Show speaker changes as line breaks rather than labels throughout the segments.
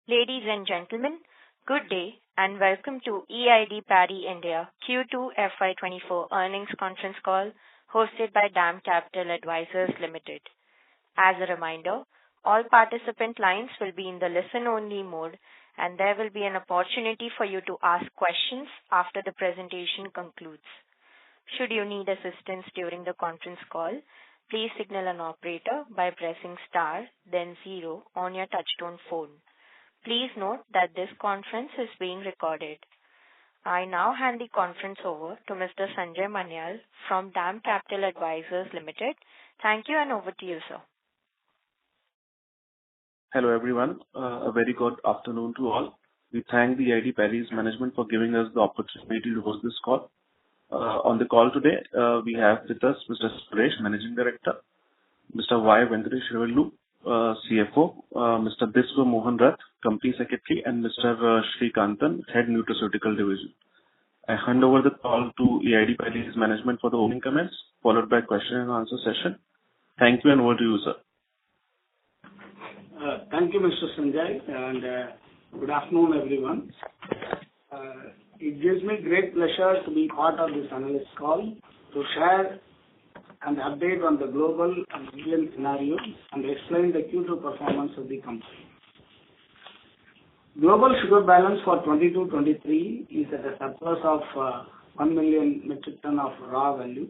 Ladies and gentlemen, good day and welcome to EID Parry India Q2 FY24 earnings conference call hosted by DAM Capital Advisors Limited. As a reminder, all participant lines will be in the listen-only mode and there will be an opportunity for you to ask questions after the presentation concludes. Should you need assistance during the conference call, please signal an operator by pressing star then 0 on your touchtone phone. Please note that this conference is being recorded. I now hand the conference over to Mr. Sanjay Manyal from DAM Capital Advisors Limited. Thank you and over to you, sir.
Hello everyone. A very good afternoon to all. We thank the EID Parry's management for giving us the opportunity to host this call. On the call today, we have with us Mr. Suresh, Managing Director, Mr. Y. Venkatesh, CFO, Mr. Biswa Mohan Rath, Company Secretary, and Mr. Srikantan, Head Nutraceutical Division. I hand over the call to EID Parry's management for the opening comments, followed by question and answer session. Thank you and over to you, sir.
Thank you, Mr. Sanjay, and good afternoon, everyone. It gives me great pleasure to be part of this analyst call to share an update on the global and Indian scenario and explain the Q2 performance of the company. Global sugar balance for 22-23 is at a surplus of 1 million metric ton of raw value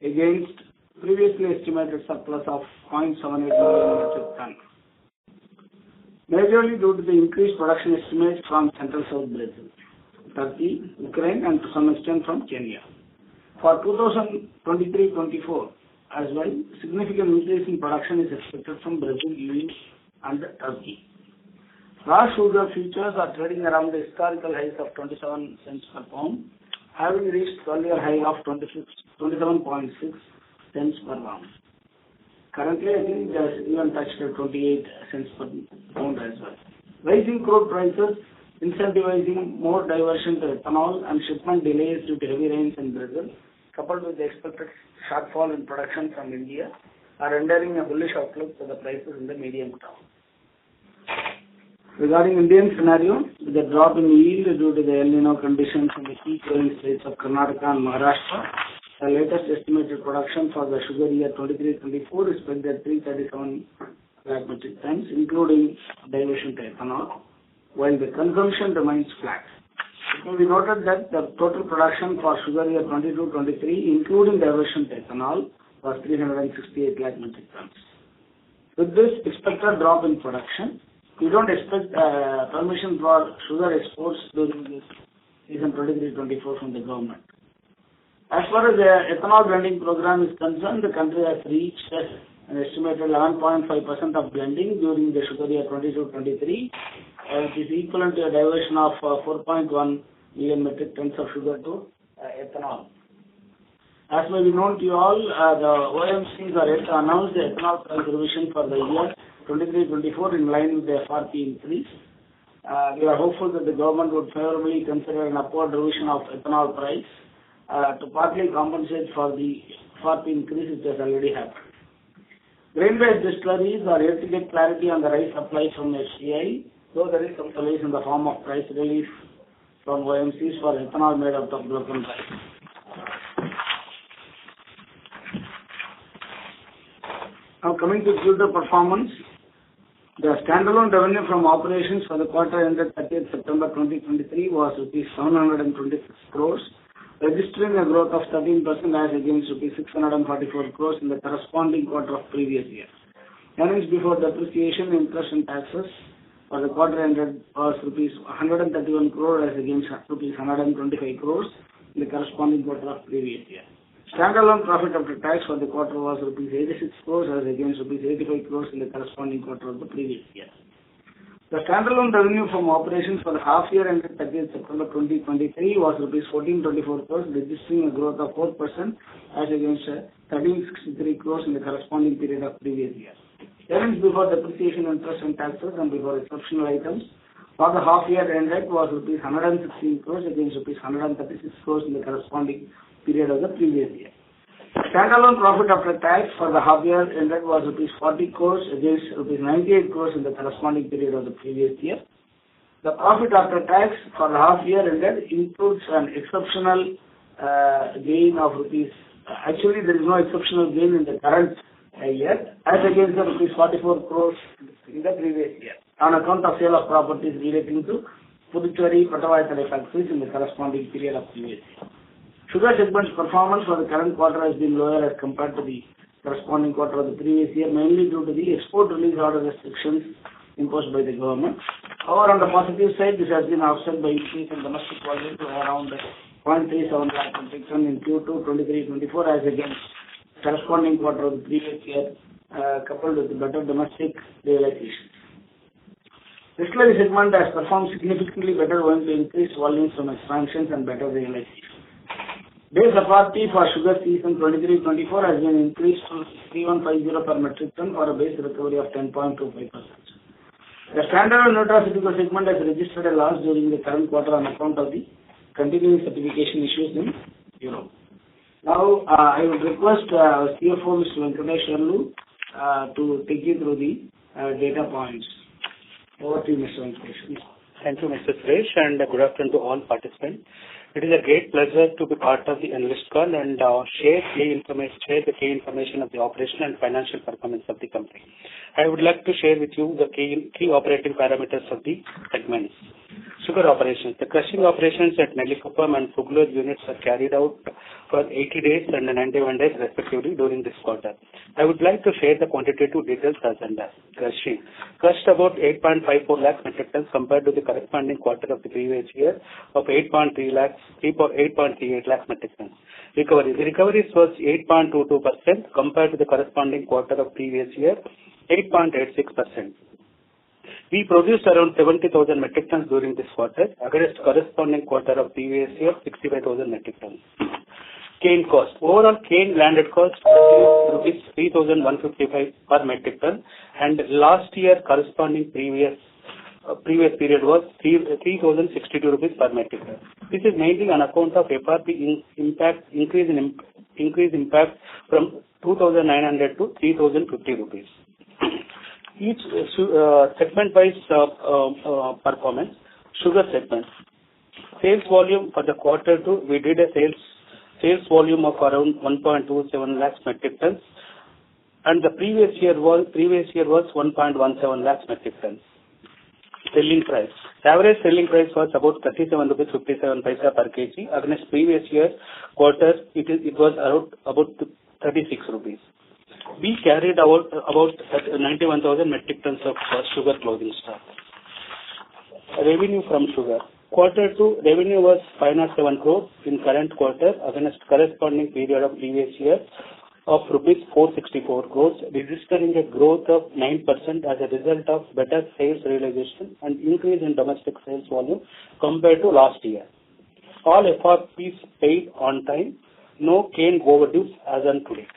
against previously estimated surplus of 0.78 million metric ton. Majorly due to the increased production estimates from Central South Brazil, Turkey, Ukraine, and to some extent from Kenya. For 2023-24 as well, significant increase in production is expected from Brazil, EU, and Turkey. Raw sugar futures are trading around the historical highs of 27 cents per pound, having reached 12-year high of 27.6 cents per pound. Currently, I think they have even touched 28 cents per pound as well. Rising crude prices, incentivizing more diversion to ethanol and shipment delays due to heavy rains in Brazil, coupled with the expected shortfall in production from India, are rendering a bullish outlook for the prices in the medium term. Regarding Indian scenario, with a drop in yield due to the El Nino conditions in the key growing states of Karnataka and Maharashtra, the latest estimated production for the sugar year 23-24 is pegged at 337 lakh metric tons, including diversion to ethanol, while the consumption remains flat. It may be noted that the total production for sugar year 22-23, including diversion to ethanol, was 368 lakh metric tons. With this expected drop in production, we don't expect permission for sugar exports during this season 23-24 from the government. As far as the ethanol blending program is concerned, the country has reached an estimated 11.5% of blending during the sugar year 22-23, which is equivalent to a diversion of 4.1 million metric tons of sugar to ethanol. As may be known to you all, the OMCs are yet to announce the ethanol price revision for the year 23-24 in line with the FRP increase. We are hopeful that the government would favorably consider an upward revision of ethanol price to partly compensate for the FRP increase which has already happened. Grain-based distilleries are yet to get clarity on the rice supply from FCI, though there is some solace in the form of price relief from OMCs for ethanol made out of broken rice. Now coming to Q2 performance, the standalone revenue from operations for the quarter ended 30th September 2023 was rupees 726 crores, registering a growth of 13% as against rupees 644 crores in the corresponding quarter of previous year. Earnings before depreciation, interest and taxes for the quarter ended was rupees 131 crores as against rupees 125 crores in the corresponding quarter of previous year. Standalone profit after tax for the quarter was rupees 86 crores as against rupees 85 crores in the corresponding quarter of the previous year. The standalone revenue from operations for the half year ended 30th September 2023 was rupees 1424 crores, registering a growth of 4% as against 1363 crores in the corresponding period of previous year. Earnings before depreciation, interest and taxes and before exceptional items for the half year ended was rupees 116 crores against rupees 136 crores in the corresponding period of the previous year. Standalone profit after tax for the half year ended was rupees 40 crores against rupees 98 crores in the corresponding period of the previous year. The profit after tax for the half year ended includes an exceptional gain of rupees. Actually, there is no exceptional gain in the current year, as against the rupees 44 crores in the previous year, on account of sale of properties relating to Puducherry Patavaithalai factories in the corresponding period of previous year. Sugar segment's performance for the current quarter has been lower as compared to the corresponding quarter of the previous year, mainly due to the export release order restrictions imposed by the government. However, on the positive side, this has been offset by increase in domestic volume to around 0.37 lakh metric ton in Q2 23-24 as against corresponding quarter of the previous year, coupled with the better domestic realization. Distillery segment has performed significantly better owing to increased volumes from expansions and better realization. Base FRP for sugar season 23-24 has been increased to 3150 per metric ton for a base recovery of 10.25%. The standard nutraceutical segment has registered a loss during the current quarter on account of the continuing certification issues in Europe. Now, I would request CFO Mr. Venkateshwarlu to take you through the data points. Over to you, Mr. Venkateshwarlu.
Thank you, Mr. Suresh, and good afternoon to all participants. It is a great pleasure to be part of the analyst call and share the key information of the operational and financial performance of the company. I would like to share with you the key operating parameters of the segments. Sugar operations. The crushing operations at Nelikkuppam and Pugalur units are carried out for 80 days and 91 days respectively during this quarter. I would like to share the quantitative details as under. Crushing. Crushed about 8.54 lakh metric tons compared to the corresponding quarter of the previous year of 8.38 lakh metric tons. Recovery. The recoveries was 8.22% compared to the corresponding quarter of previous year, 8.86%. We produced around 70,000 metric tons during this quarter, against corresponding quarter of previous year, 65,000 metric tons. Cane cost. Overall cane landed cost rupees 3,155 per metric ton, and last year corresponding previous period was 3,062 rupees per metric ton. This is mainly on account of FRP increase impact from 2,900 to 3,050 rupees. Each segment-wise performance. Sugar segment. Sales volume for the quarter two, we did a sales volume of around 1.27 lakhs metric tons, and the previous year was 1.17 lakhs metric tons. Selling price. The average selling price was about 37.57 rupees per kg. Against previous year quarter, it was around about 36 rupees. We carried about 91,000 metric tons of sugar clothing stock. Revenue from sugar. Quarter two revenue was 507 crores in current quarter against corresponding period of previous year of rupees 464 crores, registering a growth of 9% as a result of better sales realization and increase in domestic sales volume compared to last year. All FRPs paid on time, no cane overdues as on today.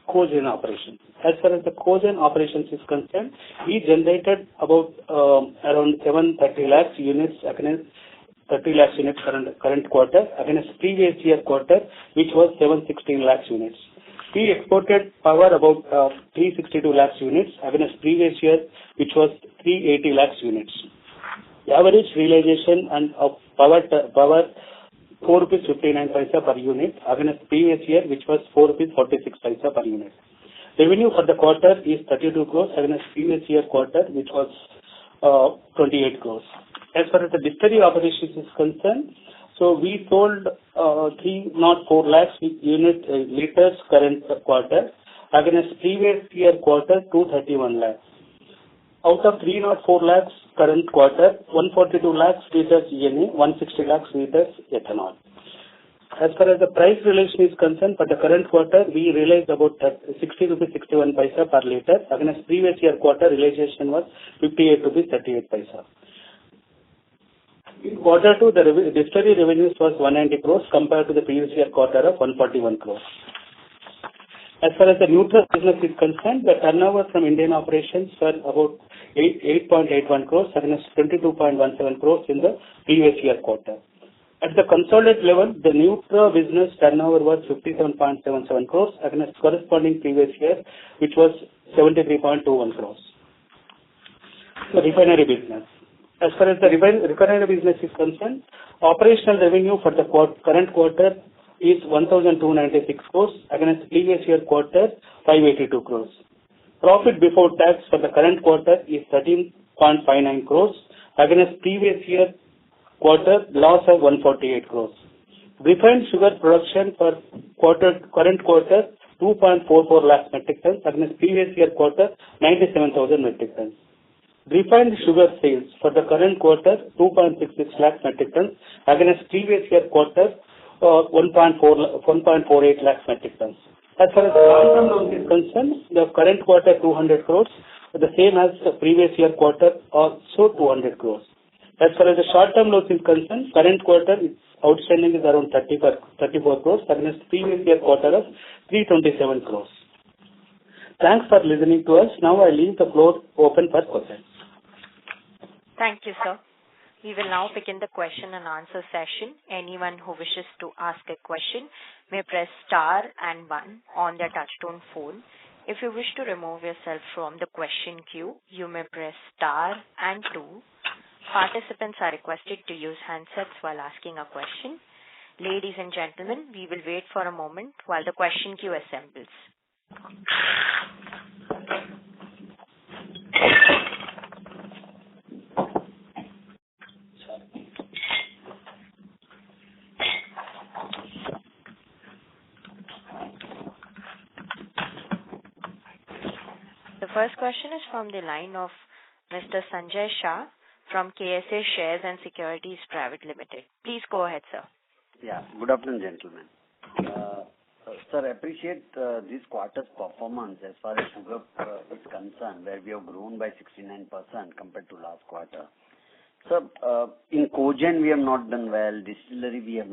Cogen operations. As far as the cogen operations is concerned, we generated about around 730 lakhs units against 30 lakhs units current quarter against previous year quarter, which was 716 lakhs units. We exported power about 362 lakhs units against previous year, which was 380 lakhs units. The average realization and of power 4.59 rupees per unit against previous year, which was 4.46 rupees per unit. Revenue for the quarter is 32 crores against previous year quarter, which was 28 crores. As far as the distillery operations is concerned, so we sold 304 lakhs liters current quarter against previous year quarter 231 lakhs. Out of 304 lakhs current quarter, 142 lakhs liters ENA, 160 lakhs liters ethanol. As far as the price realization is concerned, for the current quarter, we realized about 60 rupees 61 paisa per liter. Against previous year quarter, realization was 58 rupees 38 paisa. In quarter two, the distillery revenues was 190 crores compared to the previous year quarter of 141 crores. As far as the neutral business is concerned, the turnover from Indian operations were about 8.81 crores against 22.17 crores in the previous year quarter. At the consolidated level, the neutral business turnover was 57.77 crores against corresponding previous year, which was 73.21 crores. The refinery business. As far as the refinery business is concerned, operational revenue for the current quarter is 1,296 crores against previous year quarter 582 crores. Profit before tax for the current quarter is 13.59 crores against previous year quarter loss of 148 crores. Refined sugar production for current quarter 2.44 lakh metric tons against previous year quarter 97,000 metric tons. Refined sugar sales for the current quarter 2.66 lakh metric tons against previous year quarter 1.48 lakh metric tons. As far as the long-term loans is concerned, the current quarter 200 crores, the same as the previous year quarter, also 200 crores. As far as the short-term loans is concerned, current quarter outstanding is around 34 crores against previous year quarter of 327 crores. Thanks for listening to us. Now I leave the floor open for questions.
Thank you, sir. We will now begin the question and answer session. Anyone who wishes to ask a question may press star and 1 on their touchtone phone. If you wish to remove yourself from the question queue, you may press star and 2. Participants are requested to use handsets while asking a question. Ladies and gentlemen, we will wait for a moment while the question queue assembles. The first question is from the line of Mr. Sanjay Shah from KSA Shares and Securities Private Limited. Please go ahead, sir.
Yeah, good afternoon, gentlemen. Sir, I appreciate this quarter's performance as far as sugar is concerned, where we have grown by 69% compared to last quarter. Sir, in cogen we have not done well. Distillery we have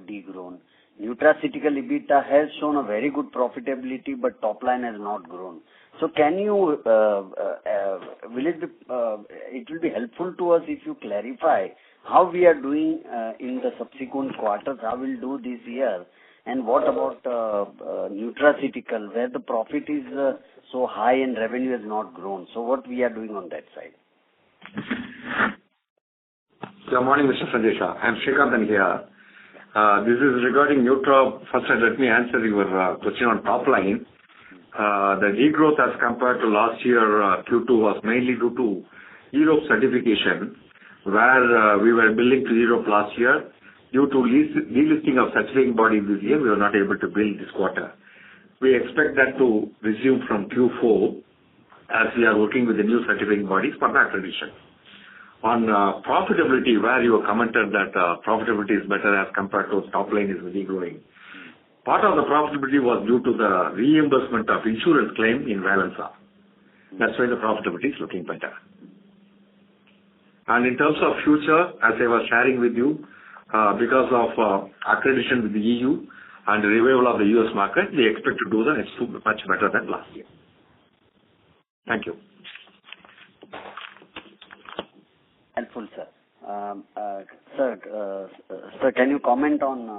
degrown. Nutraceutical EBITDA has shown a very good profitability, but top line has not grown. So can you, it will be helpful to us if you clarify how we are doing in the subsequent quarters, how we'll do this year, and what about nutraceutical, where the profit is so high and revenue has not grown. So what we are doing on that side?
Good morning, Mr. Sanjay Shah. I'm Srikanth here. This is regarding Nutra. First, let me answer your question on top line. The degrowth as compared to last year Q2 was mainly due to Europe certification, where we were billing to Europe last year. Due to delisting of certifying body this year, we were not able to bill this quarter. We expect that to resume from Q4 as we are working with the new certifying bodies for the accreditation. On profitability, where you commented that profitability is better as compared to top line is really growing. Part of the profitability was due to the reimbursement of insurance claim in Valenza. That's why the profitability is looking better. And in terms of future, as I was sharing with you, because of accreditation with the EU and the revival of the US market, we expect to do that much better than last year. Thank you.
Helpful, sir. Sir, can you comment on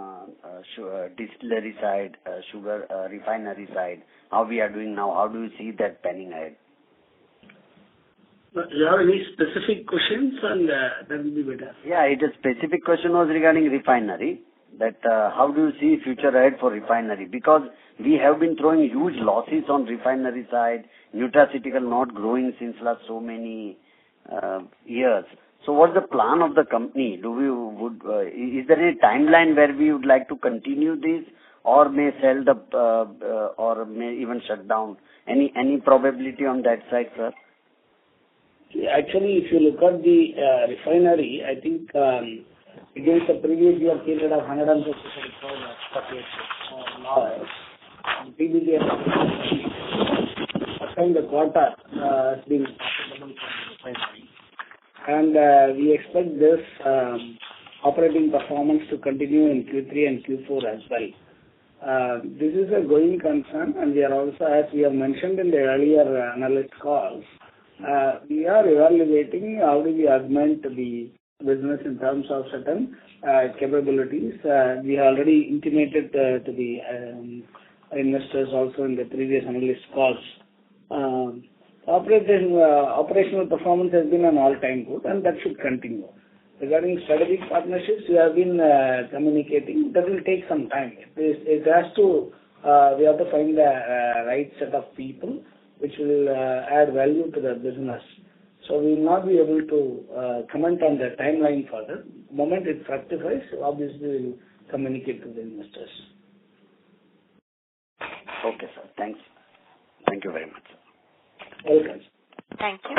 distillery side, sugar refinery side, how we are doing now? How do you see that panning ahead?
Do you have any specific questions, and that will be better?
Yeah, the specific question was regarding refinery. That how do you see future ahead for refinery? Because we have been throwing huge losses on refinery side, nutraceutical not growing since last so many years. So what's the plan of the company? Is there any timeline where we would like to continue this, or may sell or may even shut down? Any probability on that side, sir?
Actually, if you look at the refinery, I think against the previous year period of 157 crores, PBT in the quarter has been profitable for the refinery. And we expect this operating performance to continue in Q3 and Q4 as well. This is a going concern, and we are also, as we have mentioned in the earlier analyst calls, we are evaluating how do we augment the business in terms of certain capabilities. We have already intimated to the investors also in the previous analyst calls. Operational performance has been an all-time good, and that should continue. Regarding strategic partnerships, we have been communicating. That will take some time. It has to. We have to find the right set of people which will add value to the business. So we will not be able to comment on the timeline further. The moment it fructifies, obviously we will communicate to the investors.
Okay, sir. Thanks. Thank you very much, sir.
Welcome.
Thank you.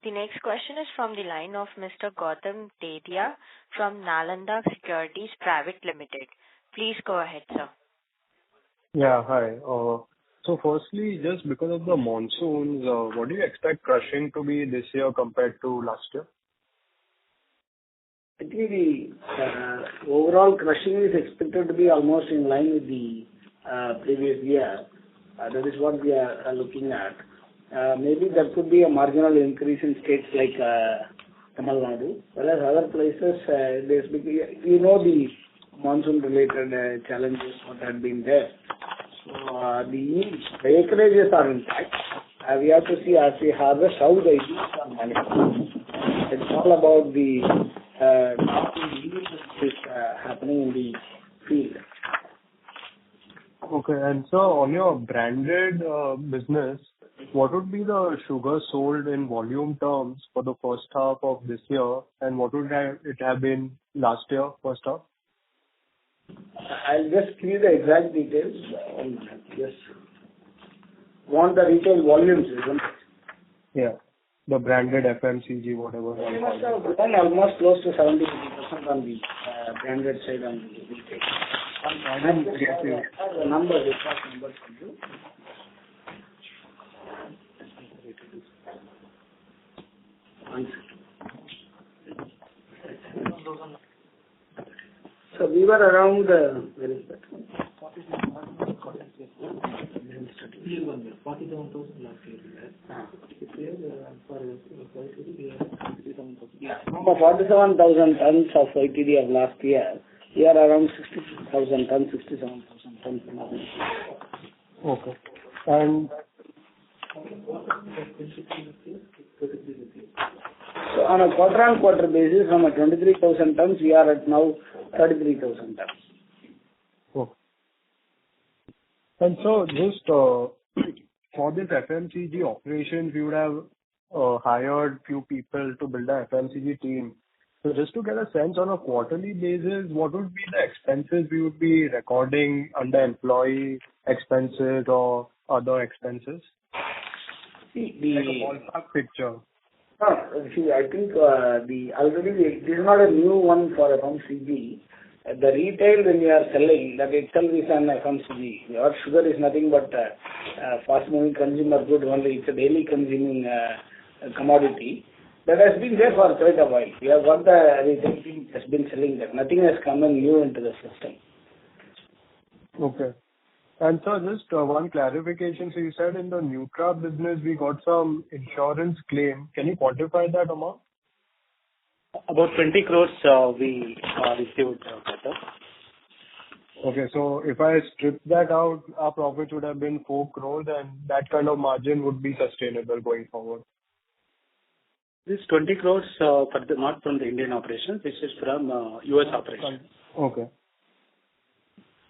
The next question is from the line of Mr. Gautam Dedia from Nalanda Securities Private Limited. Please go ahead, sir.
Yeah, hi. So firstly, just because of the monsoons, what do you expect crushing to be this year compared to last year?
I think the overall crushing is expected to be almost in line with the previous year. That is what we are looking at. Maybe there could be a marginal increase in states like Tamil Nadu, whereas other places, you know the monsoon-related challenges what had been there. So the acreages are intact. We have to see as we harvest how the yields are managed. It's all about the yield that is happening in the field.
Okay, and so on your branded business, what would be the sugar sold in volume terms for the first half of this year, and what would it have been last year, first half?
I'll just give you the exact details. Yes. Want the retail volumes, isn't it?
Yeah. The branded FMCG, whatever.
We must have grown almost close to 70% on the branded side on the retail.
I didn't get you.
The numbers, the exact numbers from you. So we were around, where is that? 47,000 last year. This year, for YTD, we are 67,000. From 47,000 tons of YTD of last year, we are around 60,000 tons, 67,000 tons now.
Okay. And
so on a quarter-on-quarter basis, from a 23,000 tons, we are at now 33,000 tons.
okay. And so just for this FMCG operations, we would have hired few people to build a FMCG team. So just to get a sense on a quarterly basis, what would be the expenses we would be recording under employee expenses or other expenses?
See,
like a ballpark picture.
See, I think this is not a new one for FMCG. The retail when you are selling, that itself is an FMCG. Your sugar is nothing but fast-moving consumer good only. It's a daily consuming commodity. That has been there for quite a while. We have got the retail team has been selling that. Nothing has come in new into the system.
Okay. And so just one clarification. So you said in the Nutra business, we got some insurance claim. Can you quantify that amount?
About 20 crores we received better.
Okay, so if I strip that out, our profit would have been 4 crores and that kind of margin would be sustainable going forward.
This 20 crores not from the Indian operations. This is from US operations.
Okay.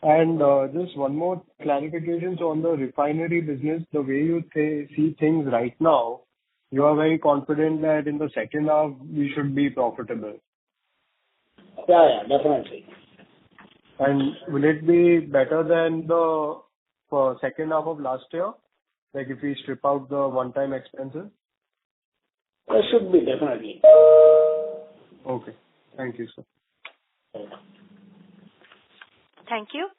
And just one more clarification. So on the refinery business, the way you see things right now, you are very confident that in the second half we should be profitable.
Yeah, definitely.
And will it be better than the second half of last year? Like if we strip out the one-time expenses?
It should be definitely.
Okay. Thank you, sir.
Thank you.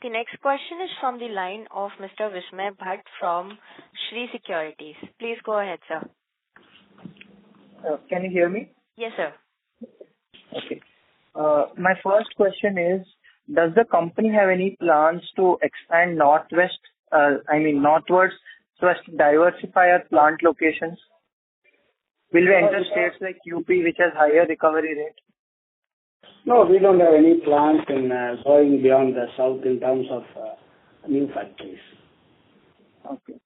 The next question is from the line of Mr. Vismay Bhatt from Sri Securities. Please go ahead, sir.
Can you hear me?
Yes, sir.
Okay. My first question is, does the company have any plans to expand northwards so as to diversify our plant locations? Will we enter states like UP which has higher recovery rate?
No, we don't have any plans in going beyond the south in terms of new factories.
Okay.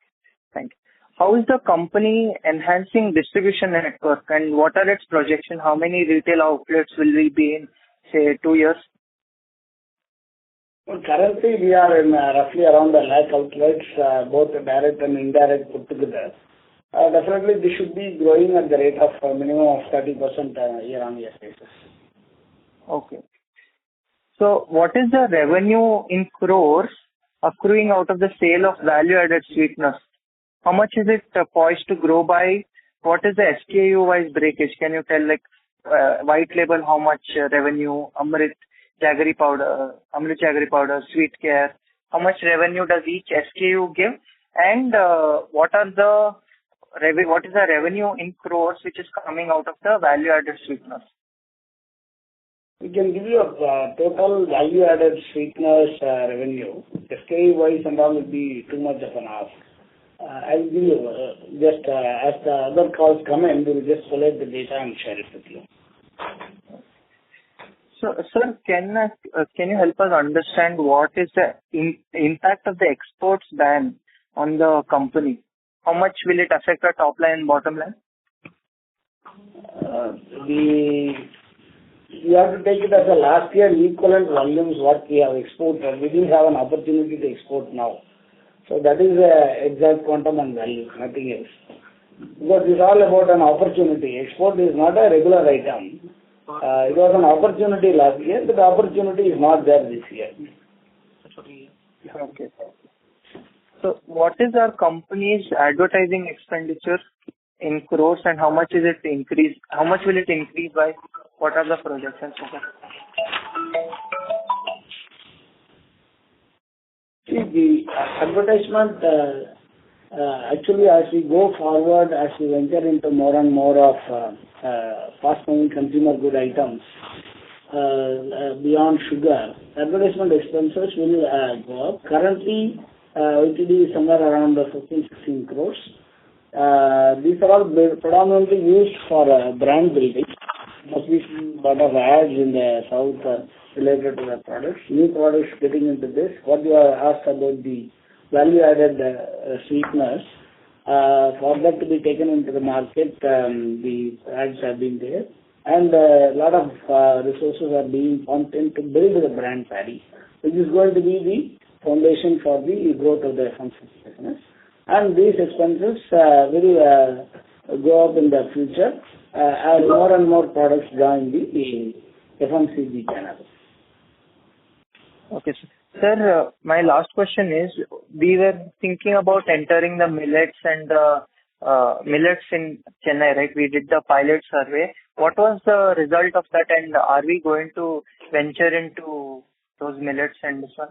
Thank you. How is the company enhancing distribution network, and what are its projections? How many retail outlets will we be in, say, 2 years?
Well, currently, we are in roughly around 1 lakh outlets, both direct and indirect put together. Definitely, this should be growing at the rate of minimum of 30% year-on-year basis.
Okay. So what is the revenue in crores accruing out of the sale of value-added sweeteners? How much is it poised to grow by? What is the SKU-wise breakage? Can you tell, like, white label, how much revenue, Amrit Jaggery powder, Sweet Care, how much revenue does each SKU give? And what is the revenue in crores which is coming out of the value-added sweeteners?
We can give you a total value-added sweeteners revenue. SKU-wise and all will be too much of an ask. I'll give you just as the other calls come in, we will just collect the data and share it with you.
So, sir, can you help us understand what is the impact of the exports ban on the company? How much will it affect our top line and bottom line?
We have to take it as a last year equivalent volumes what we have exported. We didn't have an opportunity to export now. So that is the exact quantum and value, nothing else. Because it's all about an opportunity. Export is not a regular item. It was an opportunity last year, but the opportunity is not there this year.
Okay. So what is our company's advertising expenditure in crores, and how much is it increase? How much will it increase by? What are the projections?
See, the advertisement, actually, as we go forward, as we venture into more and more of fast-moving consumer good items, beyond sugar, advertisement expenses will go up. Currently, EID is somewhere around 15-16 crores. These are all predominantly used for brand building. Must be a lot of ads in the south related to the products. New products getting into this. What you are asked about the value-added sweeteners, for that to be taken into the market, the ads have been there. And a lot of resources are being pumped in to build the brand Parry, which is going to be the foundation for the growth of the FMCG business. And these expenses will go up in the future as more and more products join the FMCG channel.
Okay, sir. Sir, my last question is, we were thinking about entering the millets and the millets in Chennai, right? We did the pilot survey. What was the result of that, and are we going to venture into those millets and this one?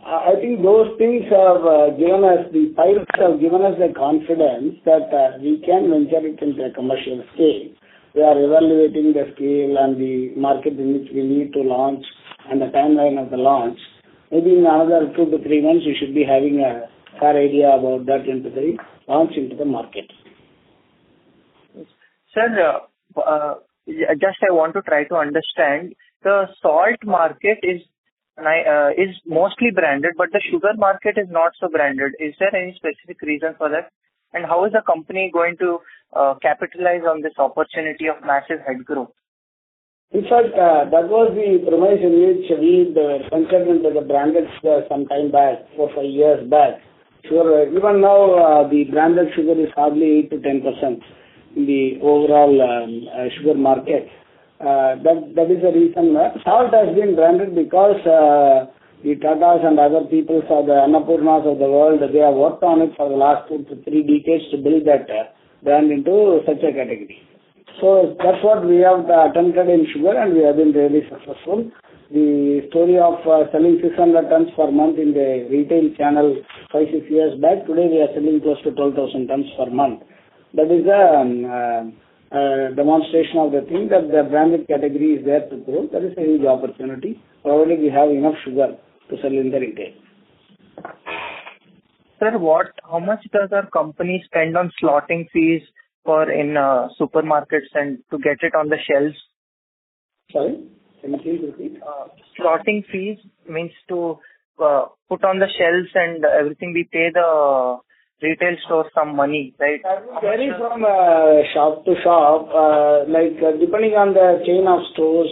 I think those things have given us, the pilots have given us the confidence that we can venture it into a commercial scale. We are evaluating the scale and the market in which we need to launch and the timeline of the launch. Maybe in another 2 to 3 months, we should be having a fair idea about that into the launch into the market.
Sir, just I want to try to understand, the salt market is mostly branded, but the sugar market is not so branded. Is there any specific reason for that? And how is the company going to capitalize on this opportunity of massive head growth?
In fact, that was the premise in which we ventured into the branded sugar some time back, 4 or 5 years back. Sure, even now, the branded sugar is hardly 8 to 10% in the overall sugar market. That is the reason. Salt has been branded because the Tatas and other people, for the Annapurnas of the world, they have worked on it for the last 2 to 3 decades to build that brand into such a category. So that's what we have attempted in sugar, and we have been really successful. The story of selling 600 tons per month in the retail channel 5-6 years back, today we are selling close to 12,000 tons per month. That is a demonstration of the thing that the branded category is there to grow. That is a huge opportunity, provided we have enough sugar to sell in the retail.
Sir, how much does our company spend on slotting fees for in supermarkets and to get it on the shelves?
Sorry, can you please repeat?
Slotting fees means to put on the shelves and everything, we pay the retail store some money, right?
That varies from shop to shop, depending on the chain of stores,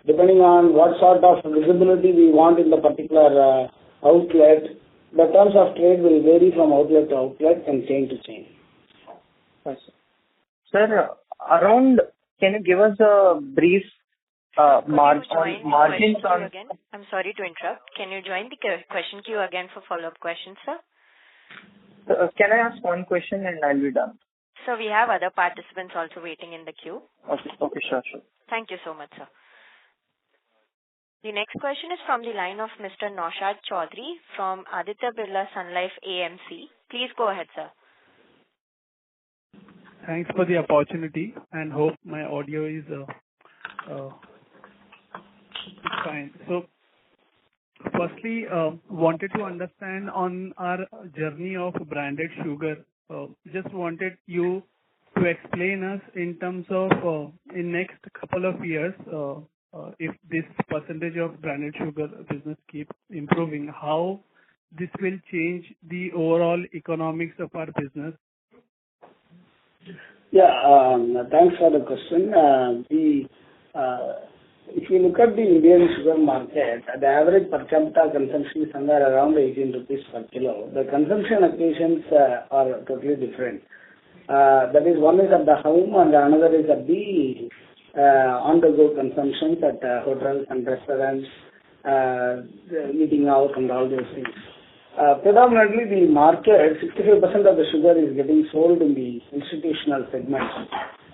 depending on what sort of visibility we want in the particular outlet. The terms of trade will vary from outlet to outlet and chain to chain.
Yes. Sir, can you give us a brief margins on...
Again? I'm sorry to interrupt. Can you join the question queue again for follow-up questions, sir?
Can I ask one question and I'll be done?
So we have other participants also waiting in the queue.
Okay, sure.
Thank you so much, sir. The next question is from the line of Mr. Naushad Chaudhary from Aditya Birla Sun Life AMC. Please go ahead, sir.
Thanks for the opportunity and hope my audio is fine. So, firstly, wanted to understand on our journey of branded sugar. Just wanted you to explain us in terms of in next couple of years, if this percentage of branded sugar business keeps improving, how this will change the overall economics of our business.
Yeah, thanks for the question. If you look at the Indian sugar market, the average per capita consumption is somewhere around 18 rupees per kilo. The consumption occasions are totally different. That is, one is at the home and another is at the on-the-go consumptions at hotels and restaurants, eating out and all those things. Predominantly the market, 65% of the sugar is getting sold in the institutional segment,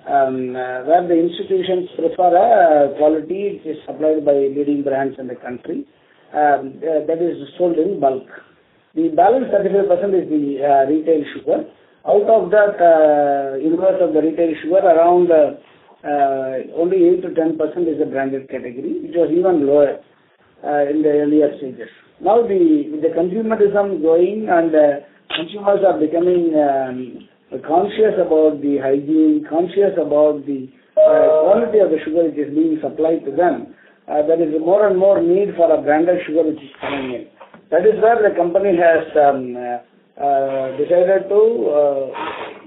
where the institutions prefer a quality which is supplied by leading brands in the country, that is sold in bulk. The balance 35% is the retail sugar. Out of that universe of the retail sugar, around only 8 to 10% is the branded category, which was even lower in the earlier stages. Now with the consumerism going and consumers are becoming conscious about the hygiene, conscious about the quality of the sugar which is being supplied to them, there is more and more need for a branded sugar which is coming in. That is where the company has decided to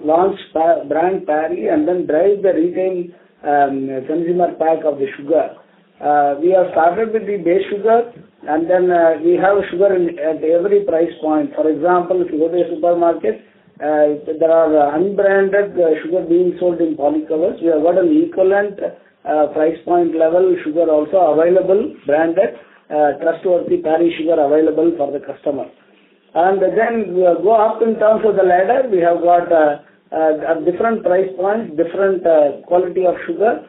launch brand Parry and then drive the retail consumer pack of the sugar. We have started with the base sugar, and then we have sugar at every price point. For example, if you go to a supermarket, there are unbranded sugar being sold in polycovers. We have got an equivalent price point level sugar also available, branded, trustworthy Parry sugar available for the customer. And then we go up in terms of the ladder. We have got at different price points, different quality of sugar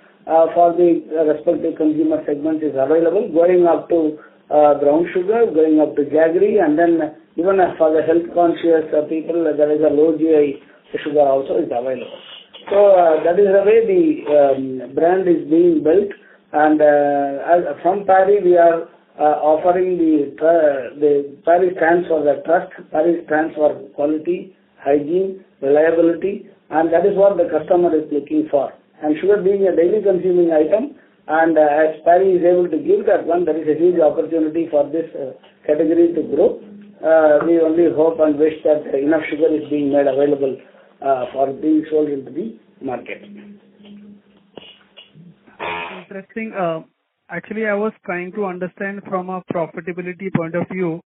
for the respective consumer segment is available, going up to brown sugar, going up to jaggery, and then even for the health conscious people, there is a low GI sugar also is available. So that is the way the brand is being built, and from Parry we are offering the Parry stands for the trust, Parry stands for quality, hygiene, reliability, and that is what the customer is looking for. And sugar being a daily consuming item, and as Parry is able to give that one, there is a huge opportunity for this category to grow. We only hope and wish that enough sugar is being made available for being sold into the market.
Interesting. Actually, I was trying to understand from a profitability point of view.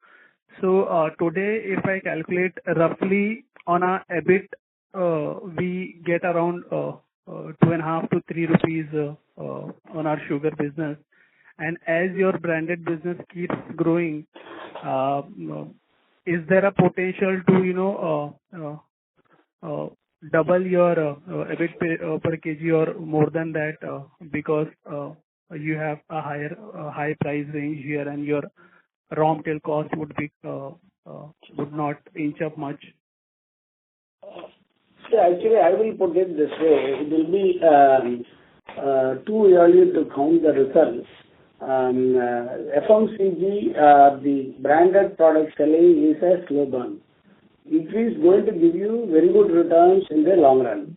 So today, if I calculate roughly on our EBIT, we get around 2.5 to 3 rupees on our sugar business. And as your branded business keeps growing, is there a potential to double your EBIT per kg or more than that because you have a high price range here and your raw material cost would not inch up much?
Yeah, actually, I will put it this way. It will be too early to count the results. FMCG, the branded product selling is a slow burn. It is going to give you very good returns in the long run.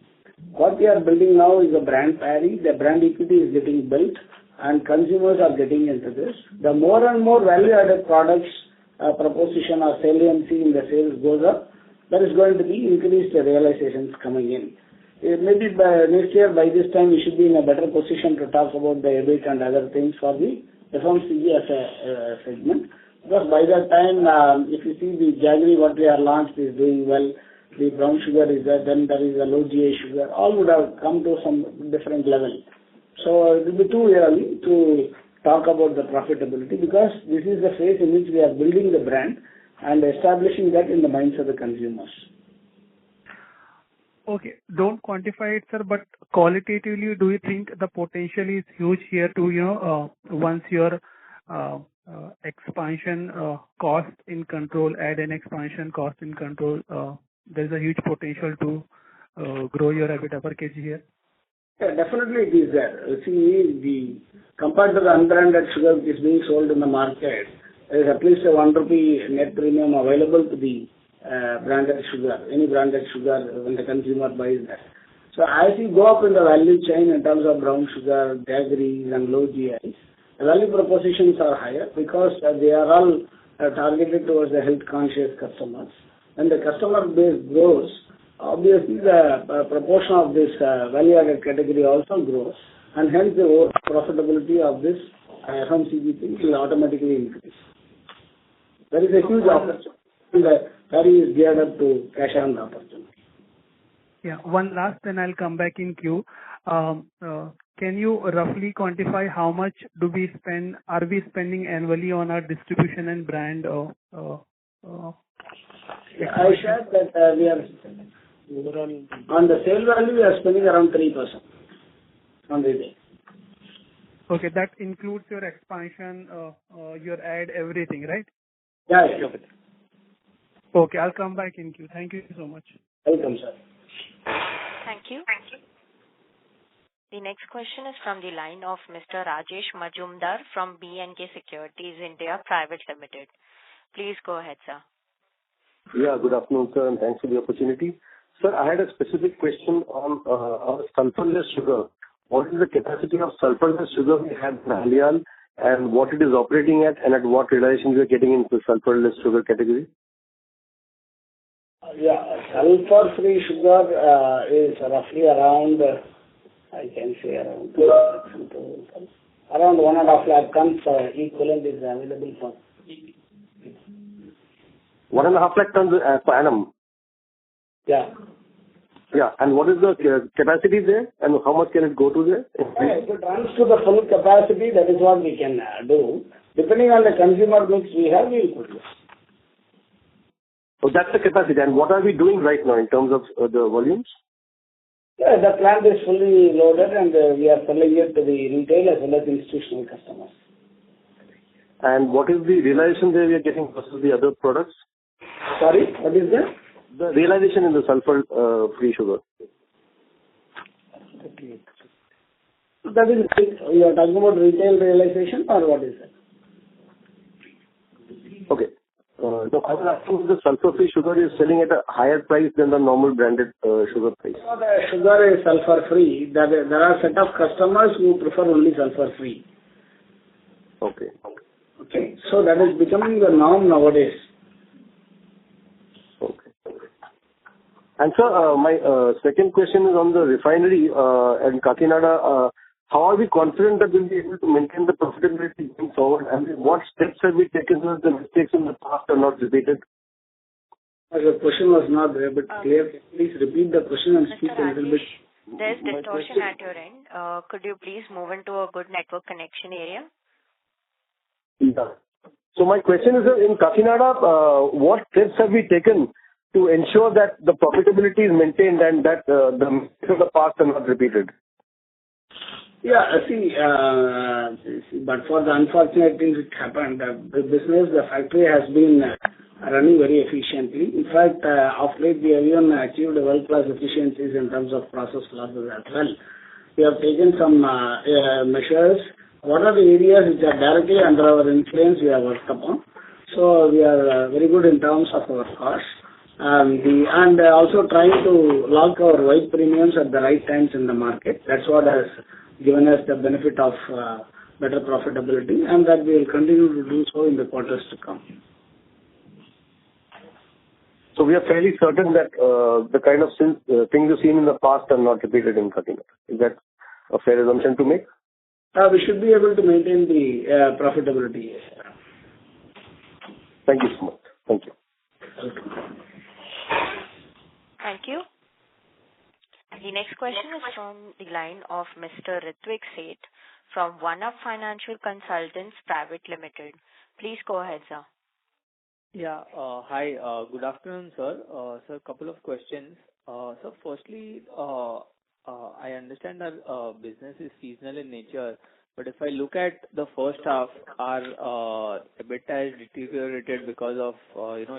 What we are building now is a brand Parry. The brand equity is getting built and consumers are getting into this. The more and more value-added products proposition or saliency in the sales goes up, there is going to be increased realizations coming in. Maybe by next year, by this time, we should be in a better position to talk about the EBIT and other things for the FMCG as a segment. Because by that time, if you see the jaggery what we are launched is doing well, the brown sugar is there, then there is a low GI sugar, all would have come to some different level. So it will be too early to talk about the profitability because this is the phase in which we are building the brand and establishing that in the minds of the consumers.
Okay, don't quantify it, sir, but qualitatively, do you think the potential is huge here to, once your expansion cost in control, add an expansion cost in control, there's a huge potential to grow your EBITDA per kg here?
Yeah, definitely it is there. See, compared to the unbranded sugar which is being sold in the market, there is at least a 1 rupee net premium available to the branded sugar, any branded sugar when the consumer buys that. So as you go up in the value chain in terms of brown sugar, jaggeries and low GIs, the value propositions are higher because they are all targeted towards the health conscious customers. When the customer base grows, obviously the proportion of this value added category also grows and hence the overall profitability of this FMCG thing will automatically increase. There is a huge opportunity. The Parry is geared up to cash on the opportunity.
Yeah, one last, then I'll come back in queue. Can you roughly quantify how much are we spending annually on our distribution and brand?
I shared that we are on the sale value we are spending around 3% on retail.
Okay, that includes your expansion, your ad, everything, right?
Yeah.
Okay, I'll come back in queue. Thank you so much.
Welcome, sir.
Thank you. The next question is from the line of Mr. Rajesh Majumdar from B&K Securities India Private Limited. Please go ahead, sir.
Yeah, good afternoon, sir, and thanks for the opportunity. Sir, I had a specific question on our sulfurless sugar. What is the capacity of sulfurless sugar we have in Alial and what it is operating at and at what realization we are getting into sulfurless sugar category?
Yeah, sulfur-free sugar is roughly around, I can say around 1.5 lakh tons equivalent is available for.
1.5 lakh tons per annum?
Yeah.
Yeah, and what is the capacity there and how much can it go to there?
If it runs to the full capacity, that is what we can do. Depending on the consumer mix we have, we will produce.
So that's the capacity. And what are we doing right now in terms of the volumes?
Yeah, the plant is fully loaded and we are selling it to the retail as well as institutional customers.
And what is the realization there we are getting versus the other products?
Sorry, what is that?
The realization in the sulfur-free sugar.
That is, you are talking about retail realization or what is that?
Okay. So I was asking if the sulfur-free sugar is selling at a higher price than the normal branded sugar price.
So the sugar is sulfur-free. There are a set of customers who prefer only sulfur-free.
Okay.
Okay. So that is becoming the norm nowadays.
Okay. And sir, my second question is on the refinery in Kakinada. How are we confident that we'll be able to maintain the profitability going forward? And what steps have we taken so that the mistakes in the past are not repeated?
The question was not a bit clear. Please repeat the question and speak a little bit.
There's distortion at your end. Could you please move into a good network connection area?
Yeah. So my question is, in Kakinada, what steps have we taken to ensure that the profitability is maintained and that the mistakes of the past are not repeated?
Yeah, but for the unfortunate things which happened, the business, the factory has been running very efficiently. In fact, of late we have even achieved world-class efficiencies in terms of process losses as well. We have taken some measures. What are the areas which are directly under our influence we have worked upon? So we are very good in terms of our costs. And also trying to lock our white premiums at the right times in the market. That's what has given us the benefit of better profitability, and that we will continue to do so in the quarters to come.
So we are fairly certain that the kind of things you've seen in the past are not repeated in 13. Is that a fair assumption to make?
We should be able to maintain the profitability.
Thank you so much. Thank you.
Thank you. The next question is from the line of Mr. Ritvik Seth from One Up Financial Consultants Private Limited. Please go ahead, sir.
Yeah. Hi. Good afternoon, sir. Sir, couple of questions. So firstly, I understand that business is seasonal in nature, but if I look at the first half, our EBITDA is deteriorated because of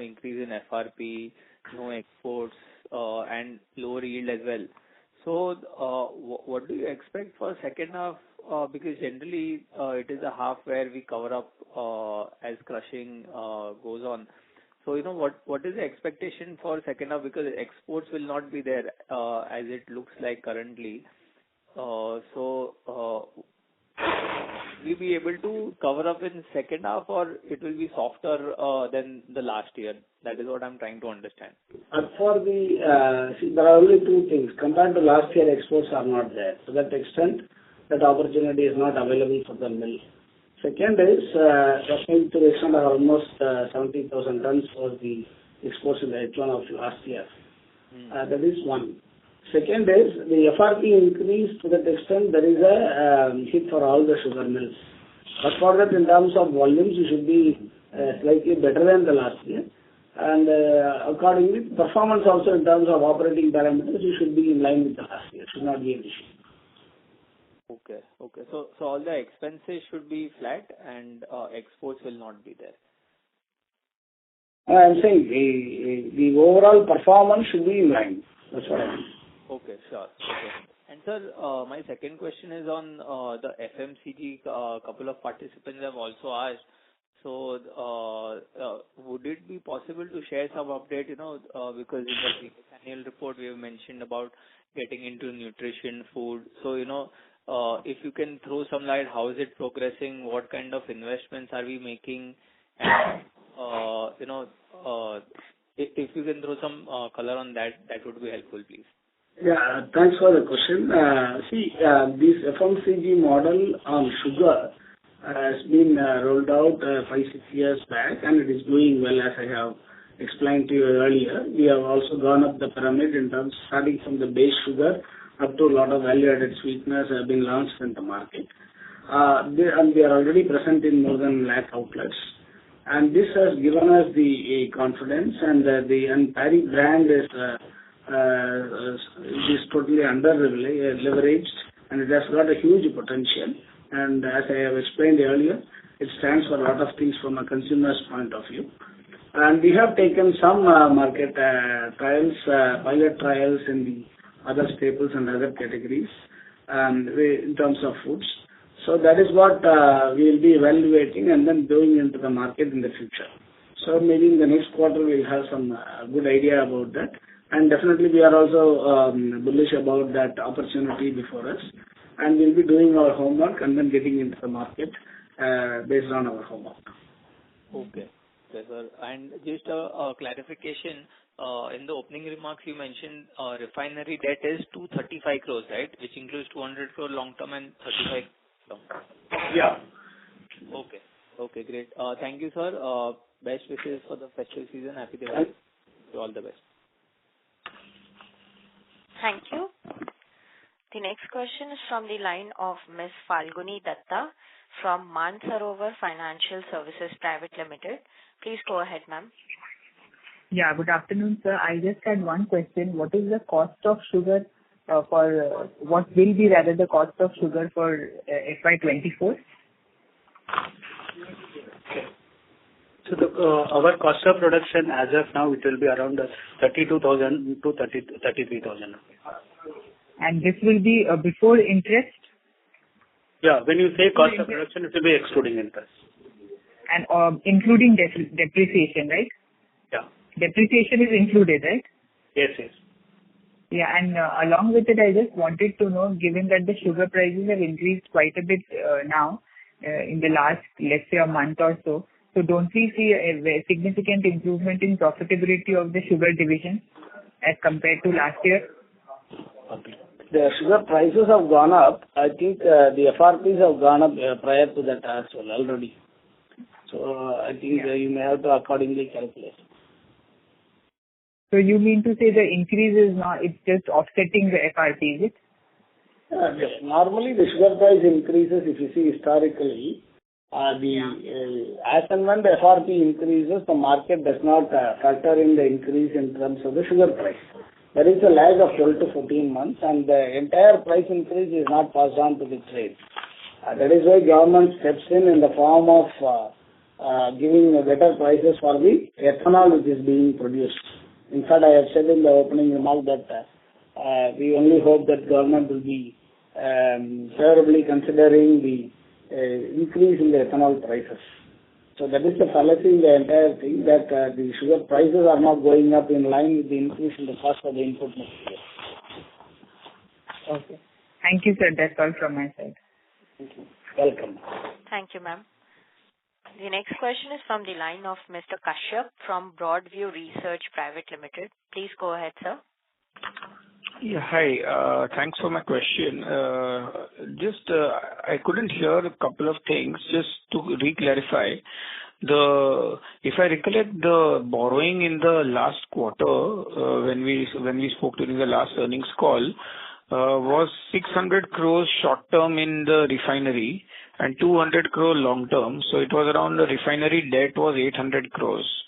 increase in FRP, no exports, and lower yield as well. So, what do you expect for second half? Because generally, it is a half where we cover up as crushing goes on. So, what is the expectation for second half? Because exports will not be there as it looks like currently. So, will we be able to cover up in second half, or it will be softer than the last year? That is what I'm trying to understand.
For the there are only two things. Compared to last year, exports are not there. To that extent, that opportunity is not available for the mill. Second is, roughly to the extent of almost 70,000 tons was the exports in the H1 of last year. That is one. Second is, the FRP increase to that extent, there is a hit for all the sugar mills. But for that, in terms of volumes, you should be slightly better than the last year. And accordingly, performance also in terms of operating parameters, you should be in line with the last year. Should not be an issue.
Okay. So all the expenses should be flat and exports will not be there.
I'm saying the overall performance should be in line. That's what I mean.
Okay, sure. Okay. And sir, my second question is on the FMCG. Couple of participants have also asked. So, would it be possible to share some update? Because in the previous annual report we have mentioned about getting into nutrition, food. So, if you can throw some light, how is it progressing? What kind of investments are we making? And if you can throw some color on that, that would be helpful, please.
Yeah, thanks for the question. This FMCG model on sugar has been rolled out 5-6 years back, and it is doing well, as I have explained to you earlier. We have also gone up the pyramid in terms starting from the base sugar up to a lot of value-added sweeteners have been launched in the market. And we are already present in more than 1 lakh outlets. And this has given us the confidence, and the Parry brand is totally under-leveraged, and it has got a huge potential. And as I have explained earlier, it stands for a lot of things from a consumer's point of view. And we have taken some market trials, pilot trials in the other staples and other categories in terms of foods. So that is what we will be evaluating and then going into the market in the future. So maybe in the next quarter we will have some good idea about that. And definitely we are also bullish about that opportunity before us. And we'll be doing our homework and then getting into the market based on our homework.
Okay. Yes, sir. And just a clarification, in the opening remarks you mentioned refinery debt is 235 crores, right? Which includes 200 crore long term and 35 long term.
Yeah.
Okay, great. Thank you, sir. Best wishes for the festival season. Happy Diwali. All the best.
Thank you. The next question is from the line of Ms. Falguni Datta from Mansarovar Financial Services Private Limited. Please go ahead, ma'am.
Yeah, good afternoon, sir. I just had one question. What is the cost of sugar what will be rather the cost of sugar for FY24?
So our cost of production as of now, it will be around 32,000 to 33,000.
And this will be before interest?
Yeah, when you say cost of production, it will be excluding interest.
And including depreciation, right?
Yeah.
Depreciation is included, right?
Yes.
Yeah, and along with it, I just wanted to know, given that the sugar prices have increased quite a bit now in the last, let's say, a month or so, So don't we see a significant improvement in profitability of the sugar division as compared to last year?
The sugar prices have gone up. I think the FRPs have gone up prior to that as well already. So I think you may have to accordingly calculate.
So you mean to say the increase is not, it's just offsetting the FRP, is it?
Normally the sugar price increases, if you see historically, as and when the FRP increases, the market does not factor in the increase in terms of the sugar price. There is a lag of 12 to 14 months, and the entire price increase is not passed on to the trade. That is why government steps in the form of giving better prices for the ethanol which is being produced. In fact, I have said in the opening remark that we only hope that government will be favorably considering the increase in the ethanol prices. So that is the fallacy in the entire thing, that the sugar prices are not going up in line with the increase in the cost of the input material.
Okay. Thank you, sir. That's all from my side.
Thank you. Welcome.
Thank you, ma'am. The next question is from the line of Mr. Kashyap from Broadview Research Private Limited. Please go ahead, sir.
Yeah, hi. Thanks for my question. I couldn't hear a couple of things. Just to re-clarify, if I recollect, the borrowing in the last quarter, when we spoke during the last earnings call, was 600 crores short term in the refinery and 200 crore long term. So it was around, the refinery debt was 800 crores.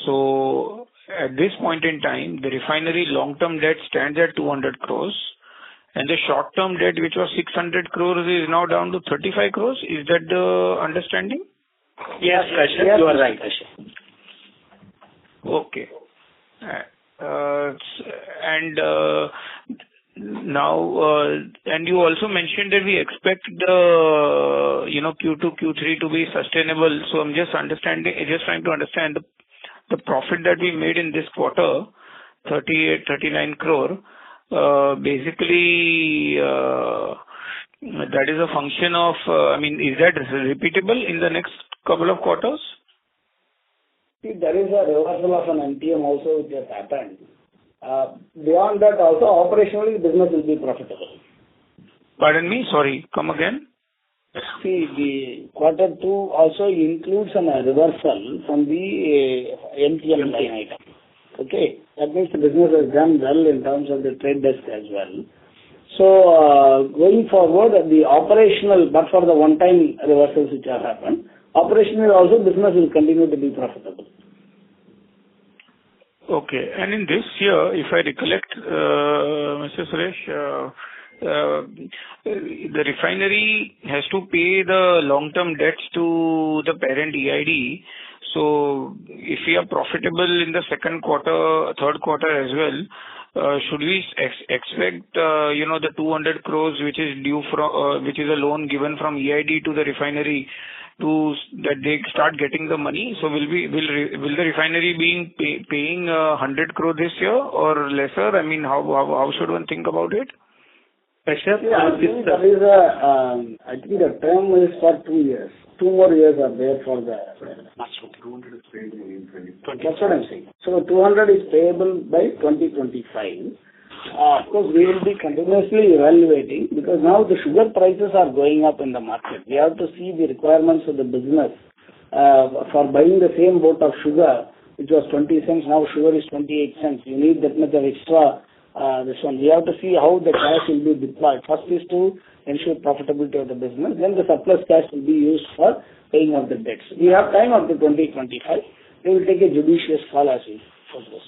So at this point in time, the refinery long-term debt stands at 200 crores, and the short-term debt, which was 600 crores, is now down to 35 crores. Is that the understanding?
Yes, Kashyap, you are right, Kashyap.
Okay. And you also mentioned that we expect the Q2, Q3 to be sustainable. So I'm just trying to understand the profit that we made in this quarter, 39 crore. Basically, that is a function of. Is that repeatable in the next couple of quarters?
See, there is a reversal of an MTM also which has happened. Beyond that, also operationally, the business will be profitable.
Pardon me? Sorry, come again.
See, the quarter 2 also includes a reversal from the MTM line item. Okay, that means the business has done well in terms of the trade desk as well. So going forward, the operational, but for the one-time reversals which have happened, operational also business will continue to be profitable.
Okay, and in this year, if I recollect, Mr. Suresh, the refinery has to pay the long-term debts to the parent EID. So if we are profitable in the second quarter, third quarter as well, should we expect the 200 crores which is due from which is a loan given from EID to the refinery that they start getting the money? So will the refinery paying 100 crore this year or lesser? How should one think about it?
I think there is I think the term is for 2 years. 2 more years are there for the.
200 is payable in 2020.
That's what I'm saying. So 200 is payable by 2025. Of course, we will be continuously evaluating, because now the sugar prices are going up in the market. We have to see the requirements of the business for buying the same boat of sugar, which was 20 cents. Now sugar is 28 cents. You need that much of extra. This one, we have to see how the cash will be deployed. First is to ensure profitability of the business. Then the surplus cash will be used for paying off the debts. We have time up to 2025. We will take a judicious call as we progress.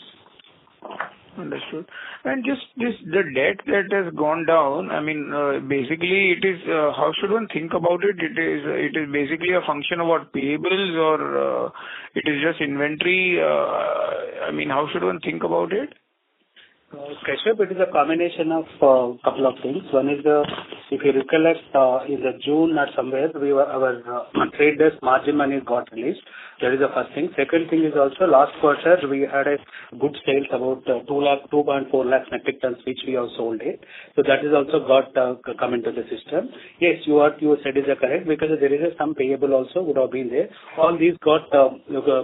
Understood. And just the debt that has gone down, basically it is, how should one think about it? It is basically a function of what, payables, or it is just inventory? How should one think about it?
Kashyap, it is a combination of a couple of things. One is the If you recollect, in the June or somewhere, our trade desk margin money got released. That is the first thing. Second thing is also last quarter we had a good sales about 2.4 lakh metric tons, which we have sold it. So that is also got come into the system. Yes, what you said is correct, because there is some payable also would have been there. All these got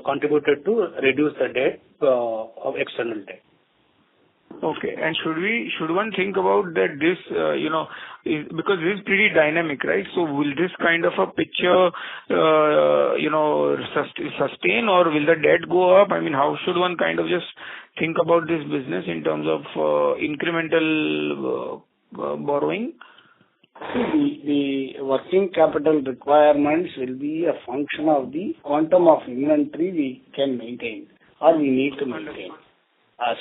contributed to reduce the debt of external debt.
Okay. And should one think about that this, because this is pretty dynamic, right? So will this kind of a picture, sustain, or will the debt go up? I mean, how should one kind of just think about this business in terms of incremental borrowing?
The working capital requirements will be a function of the quantum of inventory we can maintain or we need to maintain.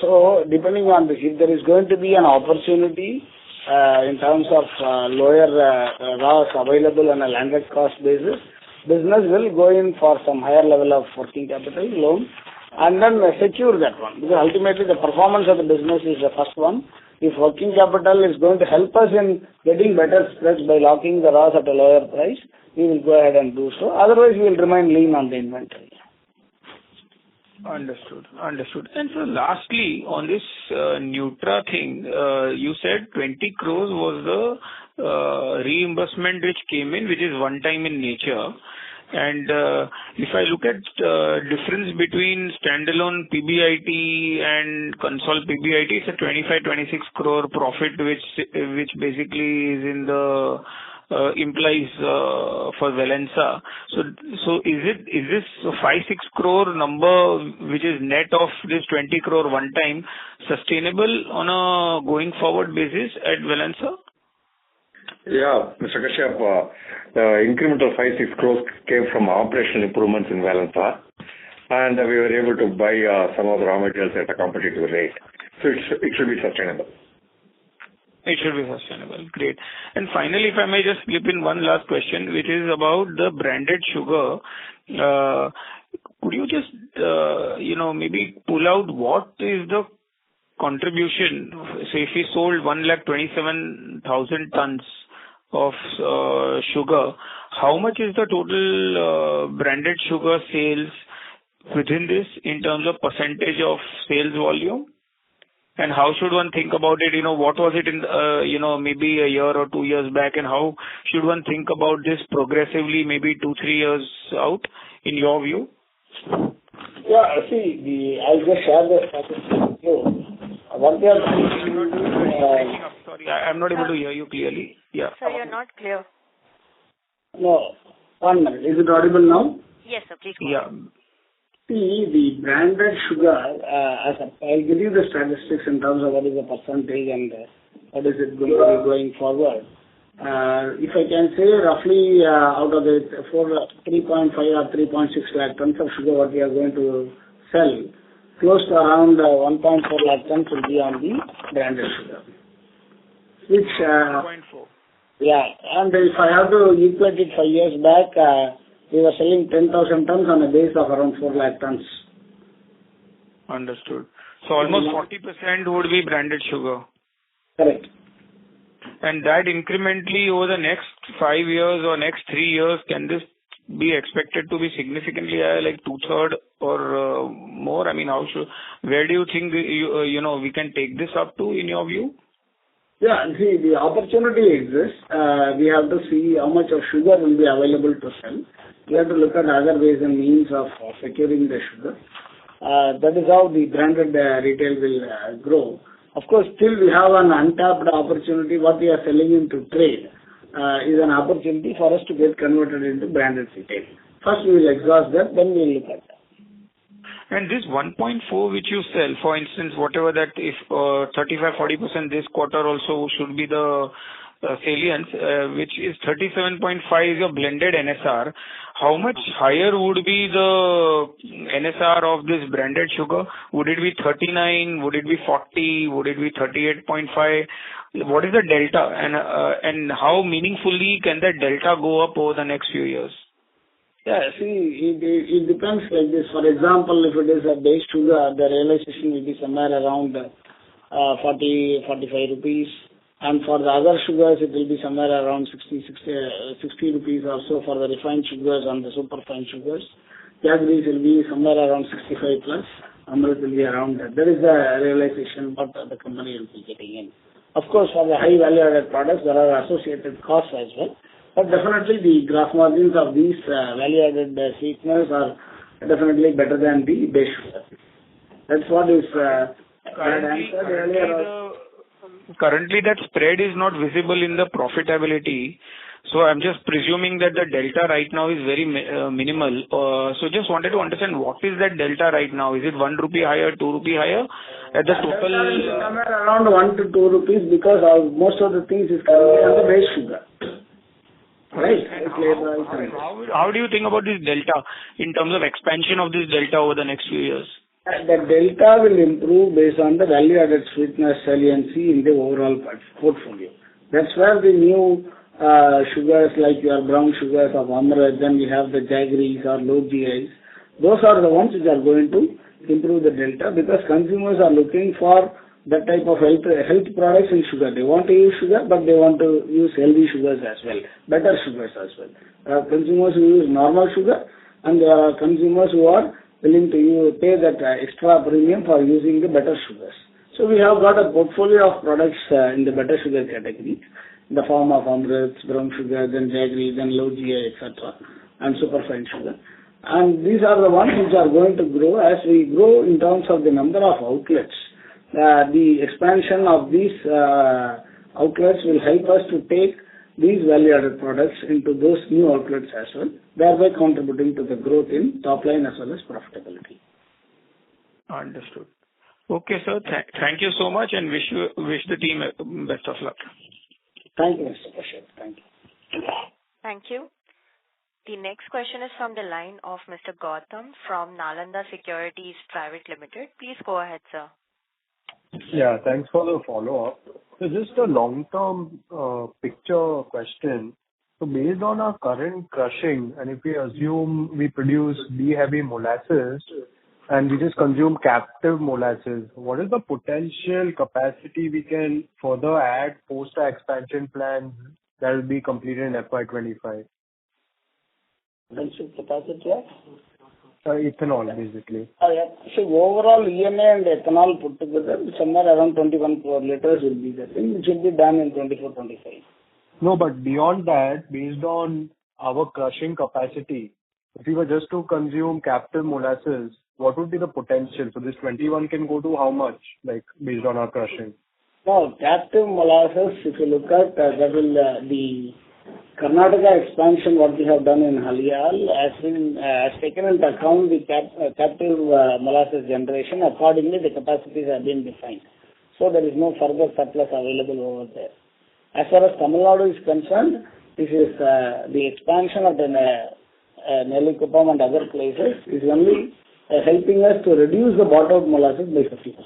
So depending on this, if there is going to be an opportunity in terms of lower raws available on a landed cost basis, business will go in for some higher level of working capital loan and then secure that one. Because ultimately the performance of the business is the first one. If working capital is going to help us in getting better spreads by locking the raws at a lower price, we will go ahead and do so. Otherwise, we will remain lean on the inventory.
Understood. And so lastly, on this Nutra thing, you said 20 crores was the reimbursement which came in, which is one time in nature. And if I look at difference between standalone PBIT and consol PBIT, it's a 25-26 crore profit, which basically is in the implies for Valensa. So is this 5-6 crore number, which is net of this 20 crore one time, sustainable on a going forward basis at Valensa?
Yeah, Mr. Kashyap, the incremental 5-6 crores came from operational improvements in Valensa, and we were able to buy some of the raw materials at a competitive rate. So it should be sustainable.
It should be sustainable. Great. And finally, if I may just slip in one last question, which is about the branded sugar. Could you just, maybe pull out what is the contribution? Say if we sold 127,000 tons of sugar, how much is the total branded sugar sales within this in terms of percentage of sales volume? And how should one think about it? What was it in, maybe a year or 2 years back, and how should one think about this progressively, maybe 2-3 years out, in your view?
Yeah, see, I'll just share the statistics with you. What they are doing,
sorry, I'm not able to hear you clearly. Yeah.
Sir, you're not clear.
No, 1 minute. Is it audible now?
Yes, sir, please go
ahead.
See, the branded sugar, I'll give you the statistics in terms of what is the percentage and what is it going to be going forward. If I can say roughly out of the 3.5 or 3.6 lakh tons of sugar what we are going to sell, close to around 1.4 lakh tons will be on the branded sugar. Which,
1.4.
Yeah, and if I have to equate it 5 years back, we were selling 10,000 tons on a base of around 4 lakh tons.
Understood. So almost 40% would be branded sugar.
Correct.
And that incrementally over the next 5 years or next 3 years, can this be expected to be significantly higher, like 2/3 or more? I mean, where do you think we can take this up to in your view?
Yeah, see, the opportunity exists. We have to see how much of sugar will be available to sell. We have to look at other ways and means of securing the sugar. That is how the branded retail will grow. Of course, still we have an untapped opportunity. What we are selling into trade is an opportunity for us to get converted into branded retail. First we will exhaust that, then we will look at that.
And this 1.4 which you sell, for instance, whatever that, if 35-40% this quarter also should be the salience, which is 37.5 is your blended NSR. How much higher would be the NSR of this branded sugar? Would it be 39? Would it be 40? Would it be 38.5? What is the delta? And how meaningfully can that delta go up over the next few years?
Yeah, see, it depends like this. For example, if it is a base sugar, the realization will be somewhere around 40-45 rupees. And for the other sugars, it will be somewhere around 60 rupees or so for the refined sugars and the superfine sugars. Jaggeries will be somewhere around 65 plus. Amrit will be around that. That is the realization what the company will be getting in. Of course, for the high value-added products, there are associated costs as well. But definitely the gross margins of these value-added sweeteners are definitely better than the base sugar. That's what is answered earlier.
Currently, that spread is not visible in the profitability. So I'm just presuming that the delta right now is very minimal. So just wanted to understand what is that delta right now? Is it 1 rupee higher, 2 rupee higher? At the total,
somewhere around 1 to 2 rupees because most of the things is currently on the base sugar. Right.
How do you think about this delta in terms of expansion of this delta over the next few years?
The delta will improve based on the value-added sweetness saliency in the overall portfolio. That's where the new sugars like your brown sugars of Amrit, then we have the jaggeries or low GIs. Those are the ones which are going to improve the delta because consumers are looking for that type of health products in sugar. They want to use sugar, but they want to use healthy sugars as well, better sugars as well. There are consumers who use normal sugar, and there are consumers who are willing to pay that extra premium for using the better sugars. So we have got a portfolio of products in the better sugar category, in the form of Amrits, brown sugar, then jaggery, then low GI, etc., and superfine sugar. And these are the ones which are going to grow as we grow in terms of the number of outlets. The expansion of these outlets will help us to take these value-added products into those new outlets as well, thereby contributing to the growth in top line as well as profitability.
Understood. Okay, sir. Thank you so much, and wish the team best of luck.
Thank you, Mr. Prashad. Thank you.
Thank you. The next question is from the line of Mr. Gautam from Nalanda Securities Private Limited. Please go ahead, sir.
Yeah, thanks for the follow-up. So just a long-term picture question. So based on our current crushing, and if we assume we produce B-heavy molasses and we just consume captive molasses, what is the potential capacity we can further add post our expansion plans that will be completed in FY25?
Potential capacity of?
Ethanol, basically.
Yeah. So overall ENA and ethanol put together, somewhere around 21 crore liters will be the thing, which will be done in 24-25.
No, but beyond that, based on our crushing capacity, if we were just to consume captive molasses, what would be the potential? So this 21 can go to how much, like based on our crushing?
No, captive molasses, if you look at that will the Karnataka expansion, what we have done in Haliyal, has taken into account the captive molasses generation. Accordingly, the capacities have been defined. So there is no further surplus available over there. As far as Tamil Nadu is concerned, this is the expansion of the Nelikuppam and other places is only helping us to reduce the bought-out molasses by 50%.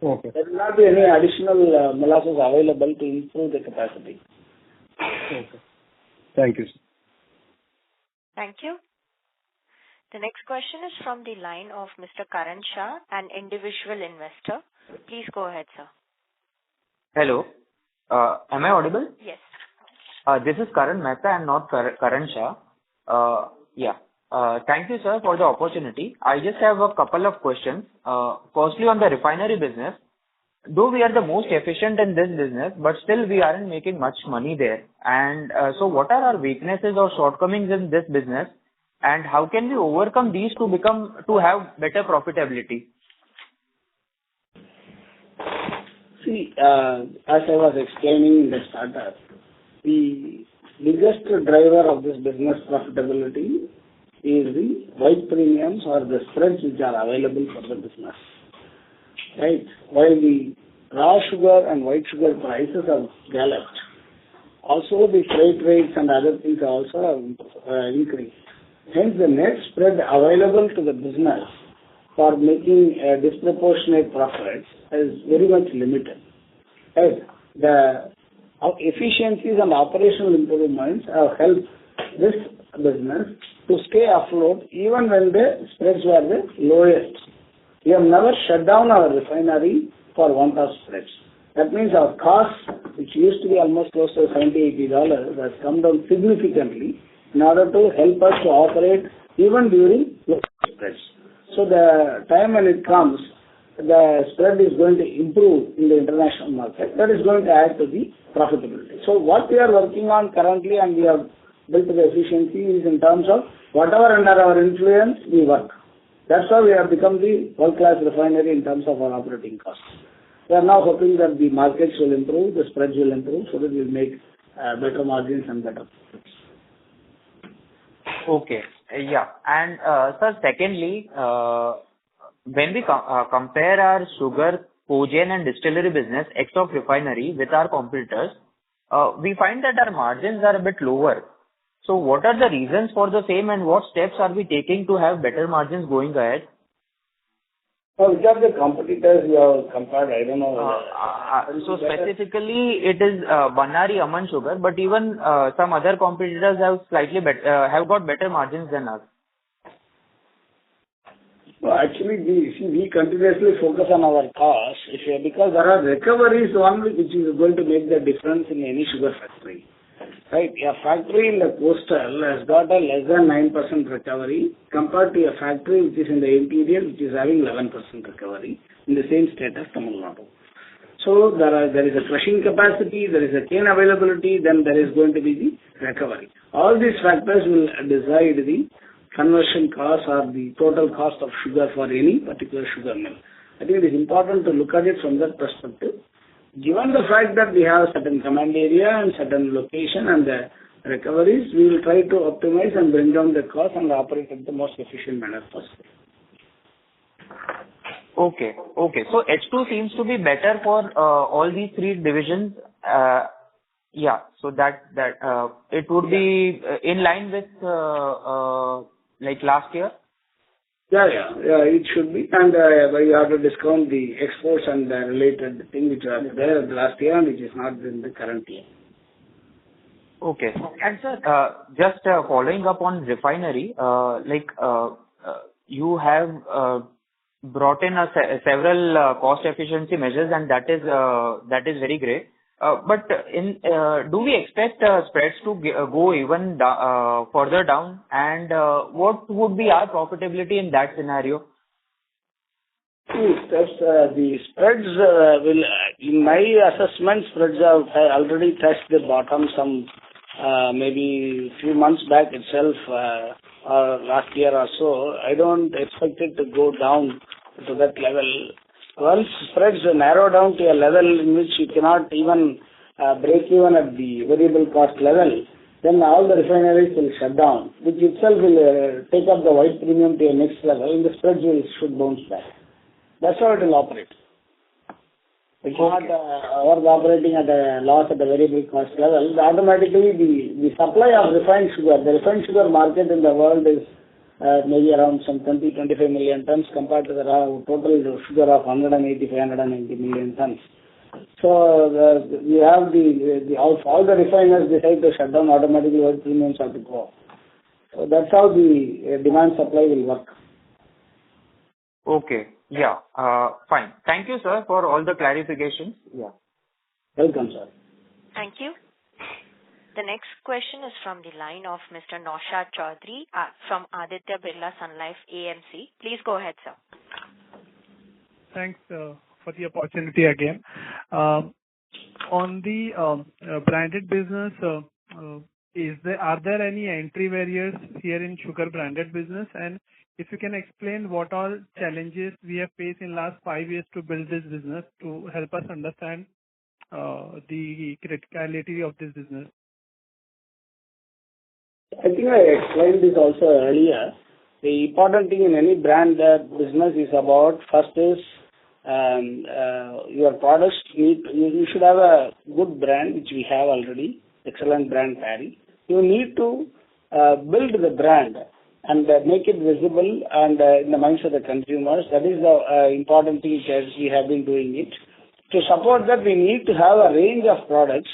Okay.
There will not be any additional molasses available to improve the capacity.
Okay. Thank you, sir.
Thank you. The next question is from the line of Mr. Karan Shah, an individual investor. Please go ahead, sir.
Hello. Am I audible?
Yes.
This is Karan Mehta. I'm not Karan Shah. Thank you, sir, for the opportunity. I just have a couple of questions. Firstly, on the refinery business, though we are the most efficient in this business, but still we aren't making much money there. And so what are our weaknesses or shortcomings in this business, and how can we overcome these to have better profitability?
See, as I was explaining in the startup, the biggest driver of this business profitability is the white premiums or the spreads which are available for the business. Right? While the raw sugar and white sugar prices have galloped, also the freight rates and other things also have increased. Hence, the net spread available to the business for making a disproportionate profits is very much limited. Right? The efficiencies and operational improvements have helped this business to stay afloat even when the spreads were the lowest. We have never shut down our refinery for want of spreads. That means our costs, which used to be almost close to $70-80, has come down significantly in order to help us to operate even during low spreads. So the time when it comes, the spread is going to improve in the international market. That is going to add to the profitability. So what we are working on currently, and we have built the efficiency, is in terms of whatever under our influence, we work. That's why we have become the world-class refinery in terms of our operating costs. We are now hoping that the markets will improve, the spreads will improve, so that we'll make better margins and better profits.
Okay. Yeah. And sir, secondly, when we compare our sugar, cogen and distillery business ex of refinery with our competitors, we find that our margins are a bit lower. So what are the reasons for the same, and what steps are we taking to have better margins going ahead?
Which are the competitors you have compared? I don't know.
So specifically, it is Banari Aman Sugar, but even some other competitors have slightly have got better margins than us.
No, actually, we continuously focus on our costs because there are recoveries only which is going to make the difference in any sugar factory. Right? A factory in the coastal has got a less than 9% recovery compared to a factory which is in the interior, which is having 11% recovery in the same state as Tamil Nadu. So there is a crushing capacity, there is a cane availability, then there is going to be the recovery. All these factors will decide the conversion cost or the total cost of sugar for any particular sugar mill. I think it is important to look at it from that perspective. Given the fact that we have certain command area and certain location and the recoveries, we will try to optimize and bring down the cost and operate at the most efficient manner possible.
Okay. So H2 seems to be better for all these three divisions. Yeah. So that it would be in line with like last year.
Yeah, it should be. And we have to discount the exports and the related thing which are there last year and which is not in the current year.
Okay. And sir, just following up on refinery, you have brought in several cost efficiency measures, and that is very great. But do we expect spreads to go even further down? And what would be our profitability in that scenario?
The spreads will, in my assessment, spreads have already touched the bottom some maybe few months back itself, or last year or so. I don't expect it to go down to that level. Once spreads narrow down to a level in which you cannot even break even at the variable cost level, then all the refineries will shut down, which itself will take up the white premium to a next level, and the spreads should bounce back. That's how it will operate. It's not operating at a loss at the variable cost level. Automatically, the supply of refined sugar, the refined sugar market in the world is maybe around some 20-25 million tons compared to the total sugar of 180-190 million tons. So we have all the refiners decide to shut down, automatically white premiums have to go up. So that's how the demand supply will work.
Okay. Yeah. Fine. Thank you, sir, for all the clarifications. Yeah.
Welcome, sir.
Thank you. The next question is from the line of Mr. Naushad Chaudhary from Aditya Birla Sun Life AMC. Please go ahead, sir.
Thanks for the opportunity again. On the branded business, are there any entry barriers here in sugar branded business? And if you can explain what all challenges we have faced in last 5 years to build this business to help us understand the criticality of this business.
I think I explained this also earlier. The important thing in any brand business is about, first is your products. You should have a good brand, which we have already, excellent brand Parry. You need to build the brand and make it visible and in the minds of the consumers. That is the important thing as we have been doing it. To support that, we need to have a range of products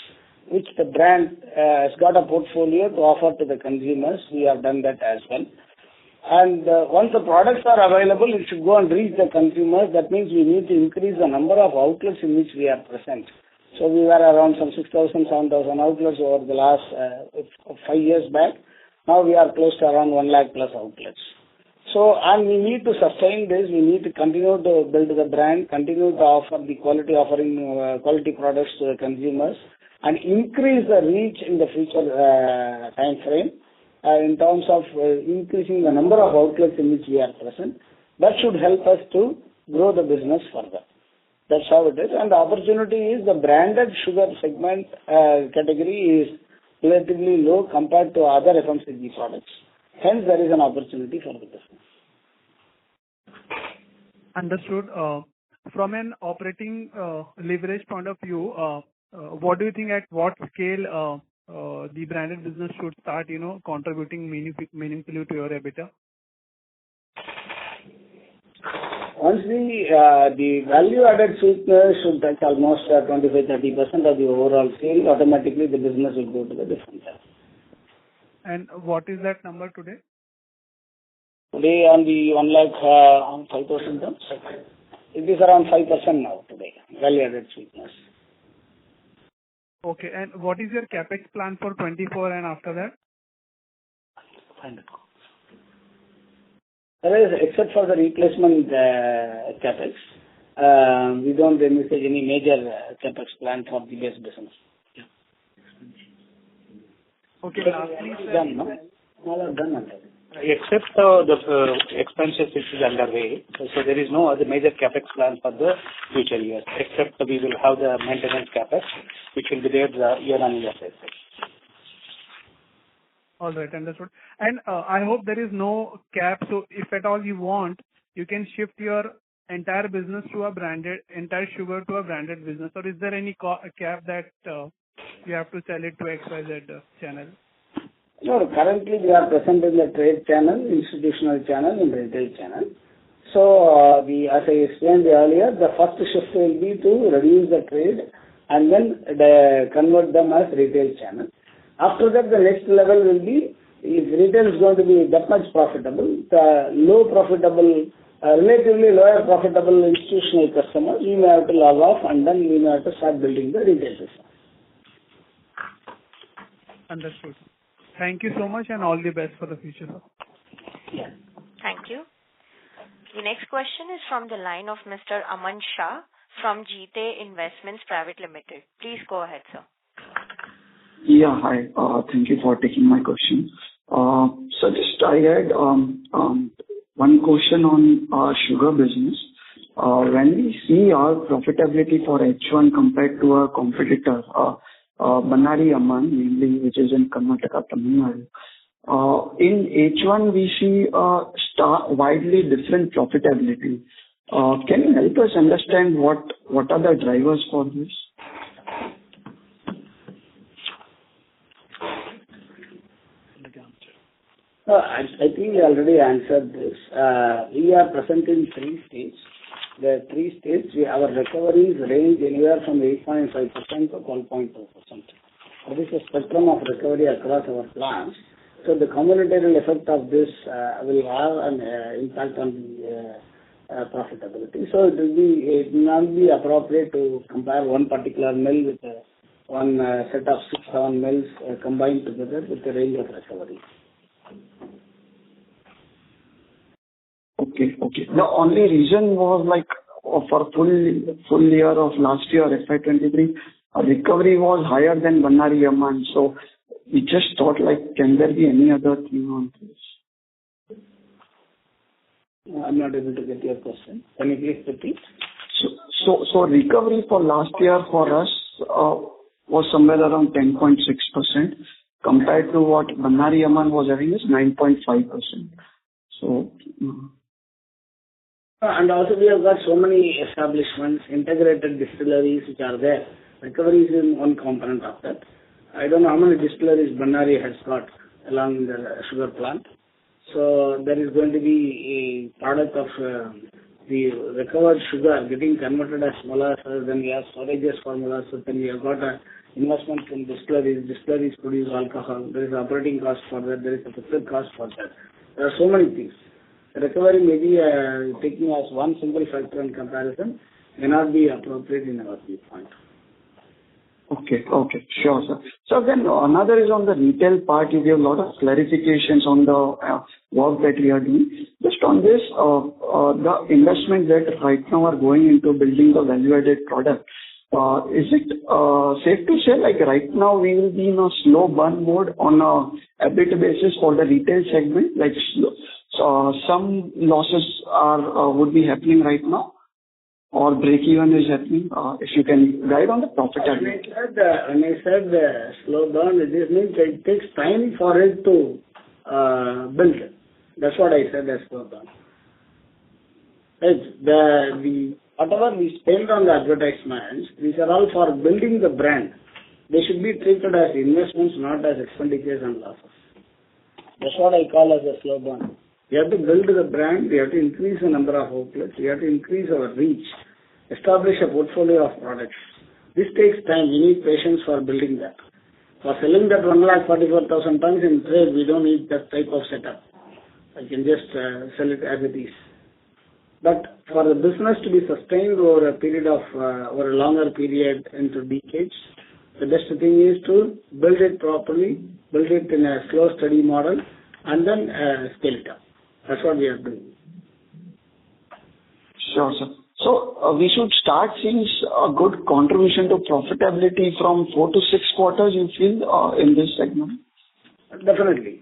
which the brand has got a portfolio to offer to the consumers. We have done that as well. And once the products are available, it should go and reach the consumers. That means we need to increase the number of outlets in which we are present. So we were around some 6,000, 7,000 outlets over the last 5 years back. Now we are close to around 1 lakh plus outlets. So, and we need to sustain this. We need to continue to build the brand, continue to offer the quality quality products to the consumers, and increase the reach in the future time frame in terms of increasing the number of outlets in which we are present. That should help us to grow the business further. That's how it is. And the opportunity is the branded sugar segment category is relatively low compared to other FMCG products. Hence, there is an opportunity for the business.
Understood. From an operating leverage point of view, what do you think at what scale the branded business should start, contributing meaningfully to your EBITDA?
Once the value-added sweetener should touch almost 25-30% of the overall sale, automatically the business will go to the different level.
And what is that number today?
Today on the 1 lakh on 5,000 tons, it is around 5% now today, value-added sweeteners.
Okay, and what is your capex plan for 24 and after that?
Except for the replacement capex, we don't envisage any major capex plan for the base business. Yeah.
Okay, lastly,
done, no? All are done already.
Except the expenses which is underway, so there is no other major capex plan for the future years, except we will have the maintenance capex, which will be there year-on-year basis.
All right, understood. And I hope there is no cap. So if at all you want, you can shift your entire business to entire sugar to a branded business. Or is there any cap that you have to sell it to XYZ channel?
No, currently we are present in the trade channel, institutional channel, and retail channel. So, as I explained earlier, the first shift will be to reduce the trade and then convert them as retail channel. After that, the next level will be, if retail is going to be that much profitable, the relatively lower profitable institutional customers, we may have to log off and then we may have to start building the retail business.
Understood. Thank you so much and all the best for the future.
Yeah.
Thank you. The next question is from the line of Mr. Aman Shah from GT Investments Private Limited. Please go ahead, sir.
Yeah, hi. Thank you for taking my question. So just I had one question on our sugar business. When we see our profitability for H1 compared to our competitor, Bannari Amman, mainly, which is in Karnataka, Tamil Nadu. In H1, we see widely different profitability. Can you help us understand what are the drivers for this?
I think we already answered this. We are present in 3 states. The 3 states, our recoveries range anywhere from 8.5% to 12.2%. That is the spectrum of recovery across our plants. So the combinatorial effect of this will have an impact on the profitability. So it will not be appropriate to compare one particular mill with one set of 6-7 mills combined together with the range of recovery.
Okay. The only reason was like for full year of last year, FY23, recovery was higher than Bannari Amman. So we just thought like, can there be any other thing on this?
I'm not able to get your question. Can you please repeat?
So recovery for last year for us was somewhere around 10.6% compared to what Bannari Amman was having is 9.5%. So.
And also we have got so many establishments, integrated distilleries which are there. Recovery is in one component of that. I don't know how many distilleries Bannari has got along the sugar plant. So there is going to be a product of the recovered sugar getting converted as molasses, then we have storages for molasses, then we have got an investment from distilleries. Distilleries produce alcohol. There is operating cost for that. There is a fixed cost for that. There are so many things. The recovery may be taking as one single factor in comparison may not be appropriate in our viewpoint.
Okay. Sure, sir. So then another is on the retail part. You gave a lot of clarifications on the work that we are doing. Just on this, the investments that right now are going into building the value-added product, is it safe to say, like right now we will be in a slow burn mode on a EBIT basis for the retail segment? Like some losses would be happening right now, or break-even is happening? If you can guide on the profitability.
When I said slow burn, it means it takes time for it to build. That's what I said as slow burn. Whatever we spend on the advertisements, these are all for building the brand. They should be treated as investments, not as expenditures and losses. That's what I call as a slow burn. We have to build the brand, we have to increase the number of outlets, we have to increase our reach, establish a portfolio of products. This takes time. We need patience for building that. For selling that 1,44,000 tons in trade, we don't need that type of setup. I can just sell it as it is. But for the business to be sustained over a period of, over a longer period into decades, the best thing is to build it properly, build it in a slow, steady model, and then scale it up. That's what we are doing.
Sure, sir. So we should start seeing a good contribution to profitability from 4 to 6 quarters, you feel, in this segment?
Definitely.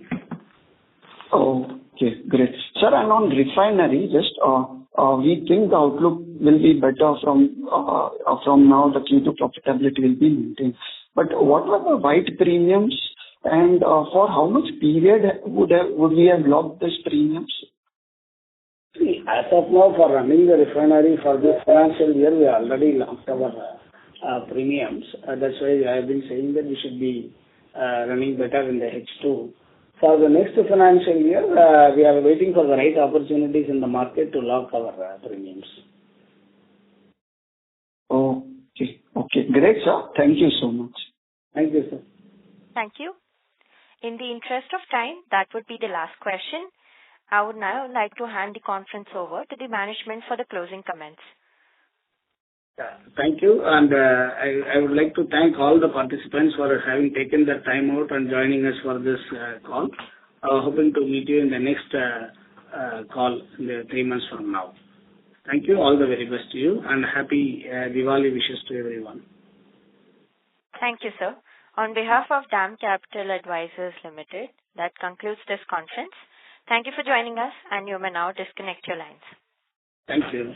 Okay, great. Sir, and on refinery, just we think the outlook will be better from now. The Q2 profitability will be maintained. But what were the white premiums, and for how much period would we have locked these premiums?
See, as of now, for running the refinery for this financial year, we already locked our premiums. That's why I have been saying that we should be running better in the H2. For the next financial year, we are waiting for the right opportunities in the market to lock our premiums.
Okay. Great, sir. Thank you so much.
Thank you, sir.
Thank you. In the interest of time, that would be the last question. I would now like to hand the conference over to the management for the closing comments.
Thank you, and I would like to thank all the participants for having taken the time out and joining us for this call. Hoping to meet you in the next call in the 3 months from now. Thank you. All the very best to you, and happy Diwali wishes to everyone.
Thank you, sir. On behalf of DAM Capital Advisors Limited, that concludes this conference. Thank you for joining us, and you may now disconnect your lines.
Thank you.